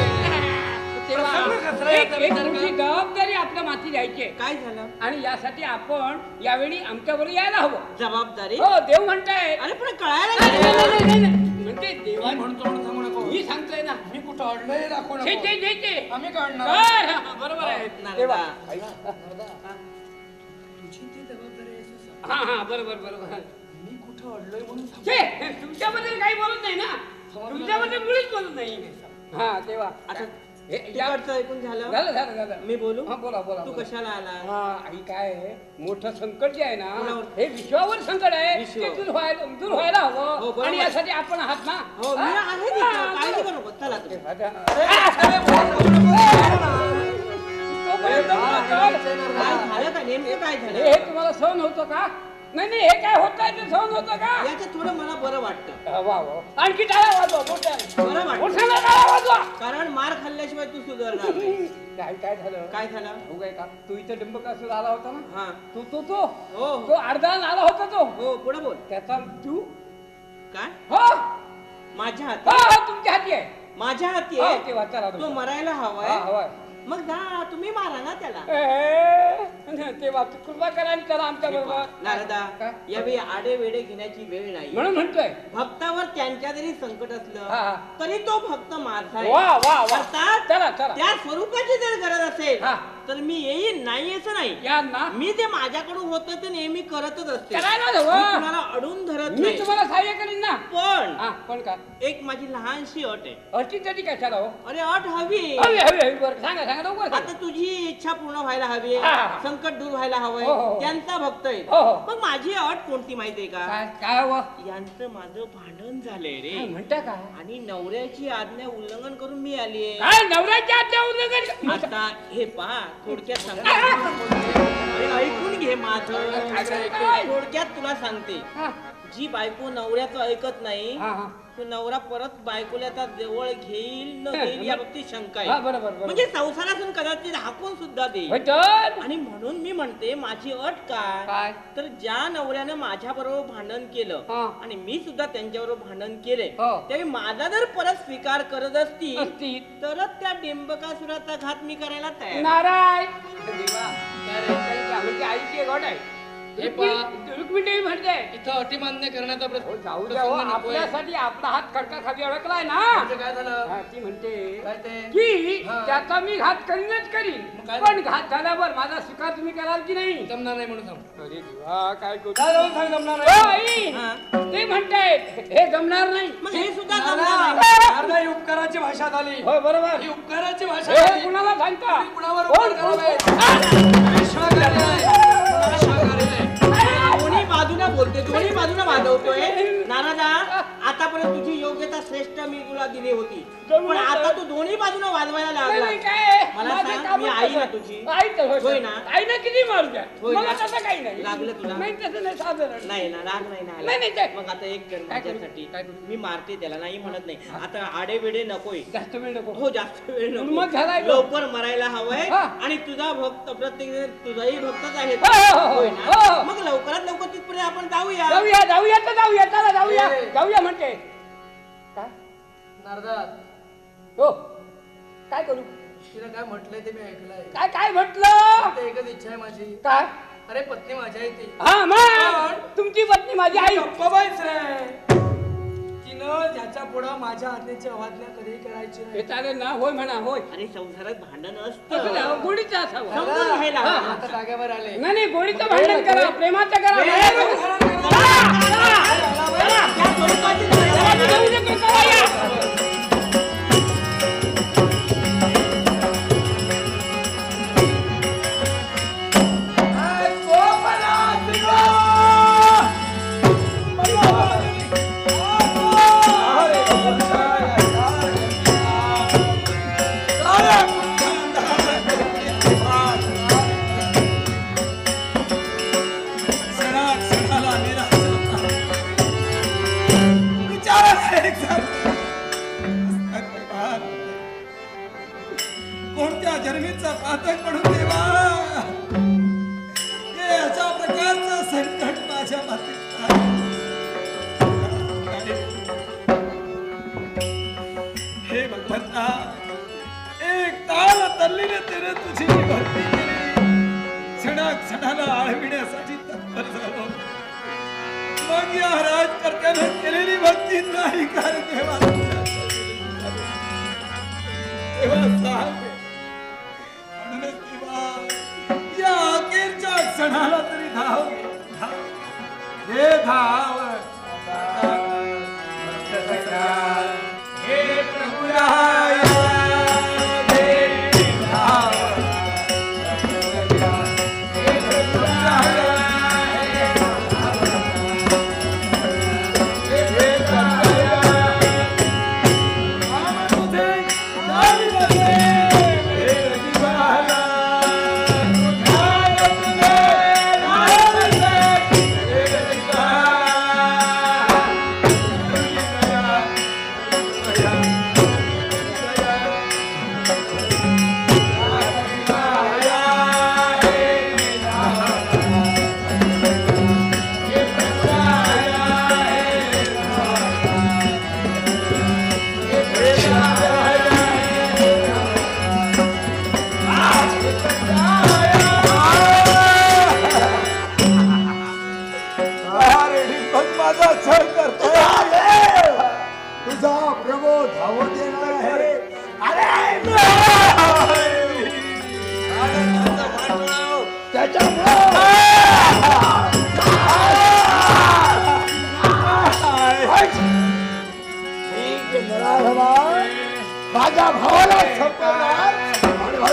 तेव्हा प्रसंग कसला एक याचा एक विचार तुमची कर. जबाबदारी आपल्या माती द्यायची आहे. काय झालं आणि यासाठी आपण यावेळी आमच्याबरोबर यायला हवं जबाबदारी हो देव म्हणताय अरे पण कळायला नाही, नाही. नाही, नाही, नाही, नाही. म्हणते देवा म्हणतो म्हणून सांगू नको. मी सांगतोय ना मी कुठं अडलोय दाखवू छे, नको. छे, छे, छे. आम्ही काढणार कर, हा, बरोबर आहे नारदा. देवा तुझी ती जबाबदारी आहे असं सांग. हा हा बरोबर बरोबर मी कुठं अडलोय म्हणून सांग. छे, तुमच्याबद्दल काही बोलत नाही ना तुमच्याबद्दल मुळीच बोलत नाही हा तेव्हा आता हे या- तिकडचं ऐकून झालं झालं झालं झालं मी बोलू हा बोला बोला तू बोला. कशाला आला हा आई काय आहे, मोठं संकट जे आहे ना कोणावर? हे विश्वावर संकट आहे विश्व. ते दूर व्हायला हो, हवं बरोबर. आणि यासाठी आपण आहात ना हो मी हा? आहे तिथं. हा, काळजी बरोबर. करू नको चला तुम्ही. तोपर्यंत मला कळ. काय झालं का नेमकं काय हे झालं तुम्हाला सहन होतं का नाही नाही हे काय होत आहे ते सहन होतं का याच्यात थोडं मला बरं वाटतं वा वा आणखी टाळ्या वाजवा मोठ्याने बरं वाटतं मोठ्याने टाळ्या वाजवा कारण मार खाल्ल्याशिवाय तू सुधारणार नाही. काय काय झालं काय झालं हो काय का तू इथं डिंबकासूर आला होता ना हा तो तो तो हो तो अर्धान आला होता तो हो पुढे बोल त्याचा मृत्यू काय हो माझ्या हो हाती हो, तुमच्या हाती आहे माझ्या हाती हो, आहे तेव्हा चला तो तुमच्या. मरायला हा, हवाय हवाय मग जा तुम्ही मारा ना त्याला तेव्हा तू कृपा करा आणि चला आमच्या बरोबर नारदा काय? यावेळी आडे वेडे घेण्याची वेळ नाही म्हणून म्हणतोय भक्तावर त्यांच्या जरी संकट हा, असलं हा. तरी तो भक्त माझा आहे वा वा वा अर्थात चला चला त्या स्वरूपाची जर गरज असेल हा. तर मी येईन, नाही असं नाही. या ना मी जे माझ्याकडून होतं ते नेहमी करतच असते. करायला मी हवं. कुणाला अडून धरत मी नाही. तुम्हाला सहाय्य करीन ना. पण काय एक माझी लहानशी अट आहे. अटीसाठी कशाला हो? अरे अट हवी. हवी हवी हवी बरं सांगा सांगा लवकर आता सांगा. तुझी इच्छा पूर्ण व्हायला हवी, हा, हा. संकट दूर व्हायला हवंय, हो, हो. त्यांचा भक्त आहे. हो, हो. मग माझी अट कोणती माहितीये का? काय हवं? यांचं माझं भांडण झालंय रे. म्हणता काय? आणि नवऱ्याची आज्ञा उल्लंघन करून मी आलीये. काय नवऱ्याच्या आज्ञा उल्लंघन? आता हे पहा, थोडक्यात सांगते. अरे ऐकून घे माझं. थोडक्यात तुला सांगते. हा. जी बायको नवऱ्याचं ऐकत नाही, हा, हा. तो नवरा परत बायकोला त्या जवळ घेईल न घेईल या बाबतीत शंका हा, आहे. बरोबर, बरोबर. म्हणजे संसारातून कदाचित हाकून सुद्धा देईल. होय तर? आणि म्हणून मी म्हणते माझी अट काय? काय तर ज्या नवऱ्यानं माझ्या बरोबर भांडण केलं हा. आणि मी सुद्धा त्यांच्याबरोबर भांडण केले, हो. त्यावेळी माझा जर परत स्वीकार करत असतील असतील. तरच त्या डिंबकासुराचा घात मी करायला तयार. नाराय देवा म्हणजे आईची एक अट आहे. रुक्मिणी म्हणते इथं अटी मान्य करण्याचा प्रश्न जाऊ द्या हो, आपल्यासाठी आपला हात खडका खाली अडकलाय ना. काय झालं? हा, ती म्हणते काय ते? की हा. त्याचा मी घात करीनच करीन, काय? पण घात झाल्यावर माझा स्वीकार तुम्ही कराल की नाही? जमणार नाही म्हणून सांग. अरे देवा काय करू? काय जाऊन सांग जमणार हो, नाही. आई, हा. ते म्हणतायत हे जमणार नाही. मग हे सुद्धा नाना, जमणार नाही. नाना, ही उपकाराची भाषा झाली. हो बरोबर. ही उपकाराची भाषा हे झाली. कुणाला सांगता? तुम्ही कुणावर कोण? उपकार करावे? हा. विश्वासघाती आहे. विश्वासघाती आहे. दोन्ही बाजूला बोलते, दोन्ही बाजूला वाजवतोय. नानादा, आतापर्यंत तुझी योग्यता श्रेष्ठ मी तुला दिली होती, पण आता तू दोन्ही बाजूला वाजवायला नाही, नाही, लागला. काय? मला माझं सांग, काम मी आई कसं? ना तुझी? आई तर होय. होय ना? आई ना किती मारू द्या. होय मला ना? तसं काही नाही. लागलं तुला? नाही तसं नाही, साधारण. नाही ना, राग नाही ना आला. नाही, नाही, काय? मग आता एक कर काय करू? माझ्यासाठी. काय करू? मी मारते त्याला, नाही म्हणत नाही. आता आडे वेडे नकोय. जास्त वेळ नको. हो, जास्त वेळ उन्मत्त झालाय नको. तो. लवकर मरायला हवंय. हा. आणि तुझा भक्त प्रत्येक तुझाही भक्तच आहे. हो, हो, हो, होय हो. ना? मग लवकरात लवकर तिथपर्यंत आपण जाऊया. जाऊया जाऊया तर जाऊया, चला जाऊया ए. जाऊया म्हणते. काय नारदात, हो काय करू? तिला काय म्हटलंय ते मी ऐकलंय. काय काय म्हटलं? फक्त एकच इच्छा आहे माझी. काय? अरे पत्नी माझी आहे ती. हा मग तुमची पत्नी माझी आई. गप्पाबाईच रे. तिनं ज्याच्या पुढं माझ्या आज्ञेची अवज्ञा कधीही करायची हे नाही. चालेल ना? होय म्हणा होय. अरे संसारात भांडण असं नाही, असतं. गोडीचं असावं. समजून घ्यायला हा, हवं. आता जागेवर आले. नाही नाही, गोडीचं भांडण करा, प्रेमाचं करा. ए, चला, त्या स्वरूपाची चला, नाही. जाऊ दे, करा या. कोणत्या जन्मीचा पातक पडून देवा, हे अशा प्रकारचं संकट माझ्या मातीत हे भगवंता, एक ताल तल्लीने तेरे तुझी भक्ती केली, क्षणाक्षणाला आळविण्यासाठी तत्पर झालो. मग या राजकर्त्यानं केलेली भक्ती नाही का रे देवा? देवा सांग, म्हणूनच देवा या अखेरच्या क्षणाला तरी धाव घे, धाव घे, धाव. हे प्रभुराया, हे धाव. हे प्रभुराया, माझा छळ करतोय. तुझा प्रभू धावून येणार आहे. अरे माझ्या भावाला संपवणार आणि म्हणून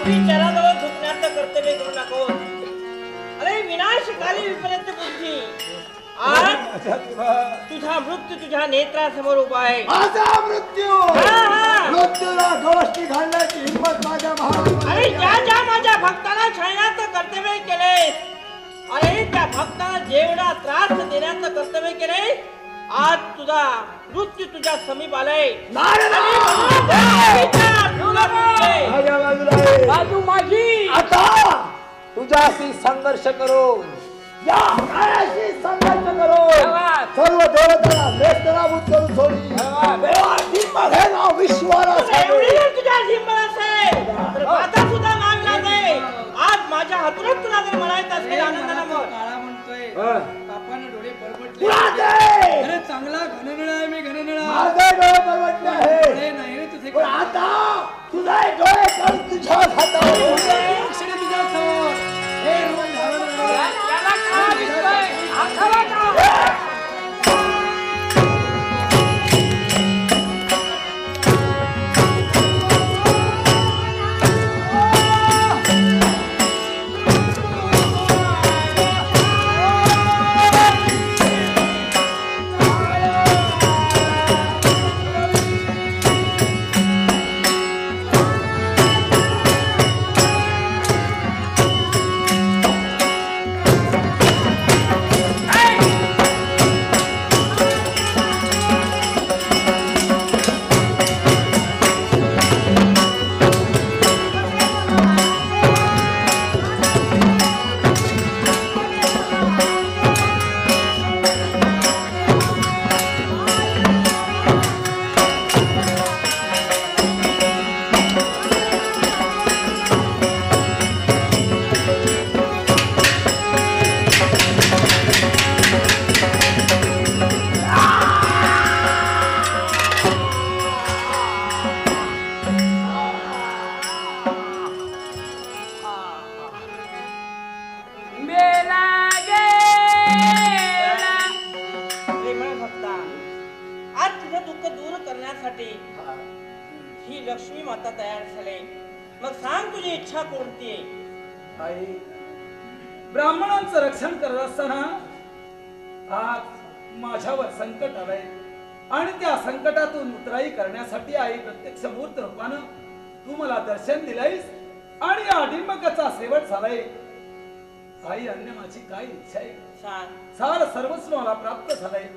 विचाराजवळ झुकण्याचं कर्तव्य करू नको. अरे विनाशकाली विपर्यंत बुद्धी. आज तुझा मृत्यू तुझ्या नेत्रासमोर उभा आहे. माझा मृत्यू मृत्यूला गोष्टी घालण्याची हिंमत माझ्या भावाला. अरे ज्या माझ्या भक्ताला छळण्याचं कर्तव्य केले, अरे त्या भक्ताला जेवढा त्रास देण्याचं कर्तव्य केले, आज तुझा मृत्यू तुझ्या समीप आलाय. बाजू माझी. आता तुझ्याशी संघर्ष करून या काळाशी संघर्ष करून सर्व देवतांना नेस्तनाभूत करून सोडी देवाधीमध्ये ना विश्वाला एवढी तुझ्या जिंमत असेल तर आता सुद्धा मागला नाही. आज माझ्या हातूनच तुला जर म्हणायचं असेल आनंदाला मग काळा म्हणतोय बापानं डोळे परवटले. अरे चांगला घननिळा आहे मी घननिळा. माझे डोळे परवटले आहे नाही रे तुझे. पण आता तुझे डोळे काढून तुझ्या हातावर अक्षरे तुझ्या समोर. हे रोज धारण याला का दिसतोय? हाताला का? ही लक्ष्मी माता तयार झाले. मग सांग तुझी इच्छा कोणती आहे? आई, ब्राह्मणांचं रक्षण करत असताना आज माझ्यावर संकट आलंय आणि त्या संकटातून उतराई करण्यासाठी आई प्रत्यक्ष मूर्त रूपानं तू मला दर्शन दिलायस आणि या डिंबकाचा शेवट झालाय. आई, अन्य माझी काय इच्छा आहे? सार सर्वस्व मला प्राप्त झालंय.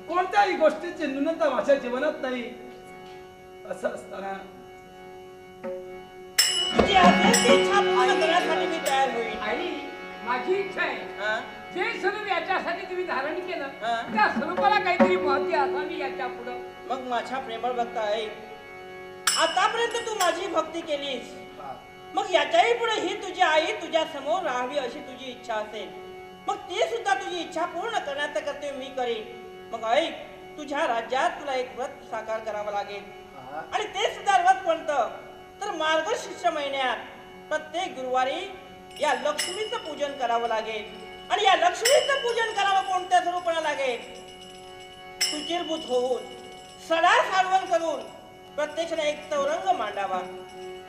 कोणत्याही गोष्टीची न्यूनता माझ्या जीवनात नाही. असं असताना तुझी असेल ती इच्छा पूर्ण करण्यासाठी मी तयार होईल. आई, माझी इच्छा आहे जे स्वरूप याच्यासाठी तुम्ही धारण केलं त्या स्वरूपाला काहीतरी महत्त्व असावी याच्या पुढं. मग माझ्या प्रेमळ भक्त आहे, आतापर्यंत तू माझी भक्ती केलीस, मग याच्याही पुढे ही तुझी आई तुझ्या समोर राहावी अशी तुझी इच्छा असेल, मग ती सुद्धा तुझी इच्छा पूर्ण करण्याचं कर्तव्य मी करीन. मग ऐक, तुझ्या राज्यात तुला एक व्रत साकार करावं लागेल. आणि ते सुद्धा व्रत कोणतं तर मार्गशीर्ष महिन्यात प्रत्येक गुरुवारी या लक्ष्मीचं पूजन करावं लागेल. आणि या लक्ष्मीचं पूजन करावं कोणत्या स्वरूपाला लागेल? सुचिरभूत होऊन सडा सारवण करून प्रत्यक्षाने एक चौरंग मांडावा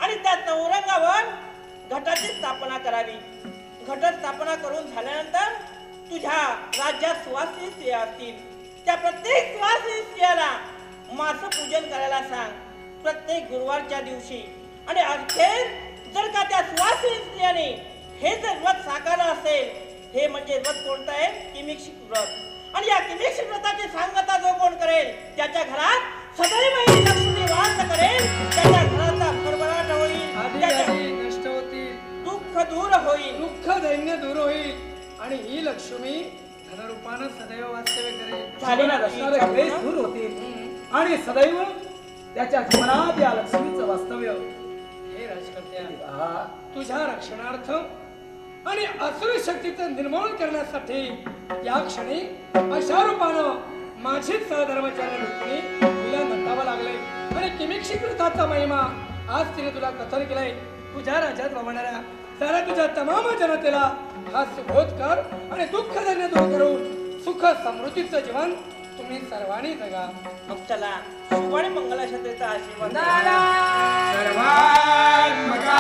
आणि त्या चौरंगावर घटाची स्थापना करावी. घट स्थापना करून झाल्यानंतर तुझ्या राज्यात सुवासिनी स्त्रिया असतील, त्या प्रत्येक सुवासिनी स्त्रियाला मास पूजन करायला सांग प्रत्येक गुरुवारच्या दिवशी. आणि अखेर जर का त्या सुवासिनी स्त्रियाने हे जर व्रत साकारलं असेल, हे म्हणजे व्रत कोणतं आहे? किमिक्षिक व्रत. आणि या किमिक्षिक व्रताची सांगता जो कोण करेल त्याच्या घरात सदैव ही लक्ष्मी वास करेल, त्याच्या घराचा भरभराट होईल, त्याच्या नष्ट होतील, दुःख दूर होईल, दुःख दैन्य दूर होईल आणि ही लक्ष्मी धनरूपानं सदैव वास्तव्य करेल. झाले ना असणारे क्लेश दूर होतील आणि सदैव त्याच्या जीवनात या लक्ष्मीचं वास्तव्य. हे राजकर्त्या, तुझ्या रक्षणार्थ आणि असुर शक्तीचं निर्मूलन करण्यासाठी या क्षणी अशा रूपानं माझीच सहधर्मचार्य रुक्मिणी तिला नटावं लागले. आणि किमिक्षिक व्रताचा महिमा आज तिने तुला कथन केलाय. तुझ्या राज्यात वावरणाऱ्या साऱ्या तुझ्या तमाम जनतेला हा सुबोध कर आणि दुःख धन्य दूर करून सुख समृद्धीचं जीवन तुम्ही सर्वांनी जगा. मग चला शुभ आणि मंगलाशास्त्रीचा आशीर्वाद. सर्वात्मका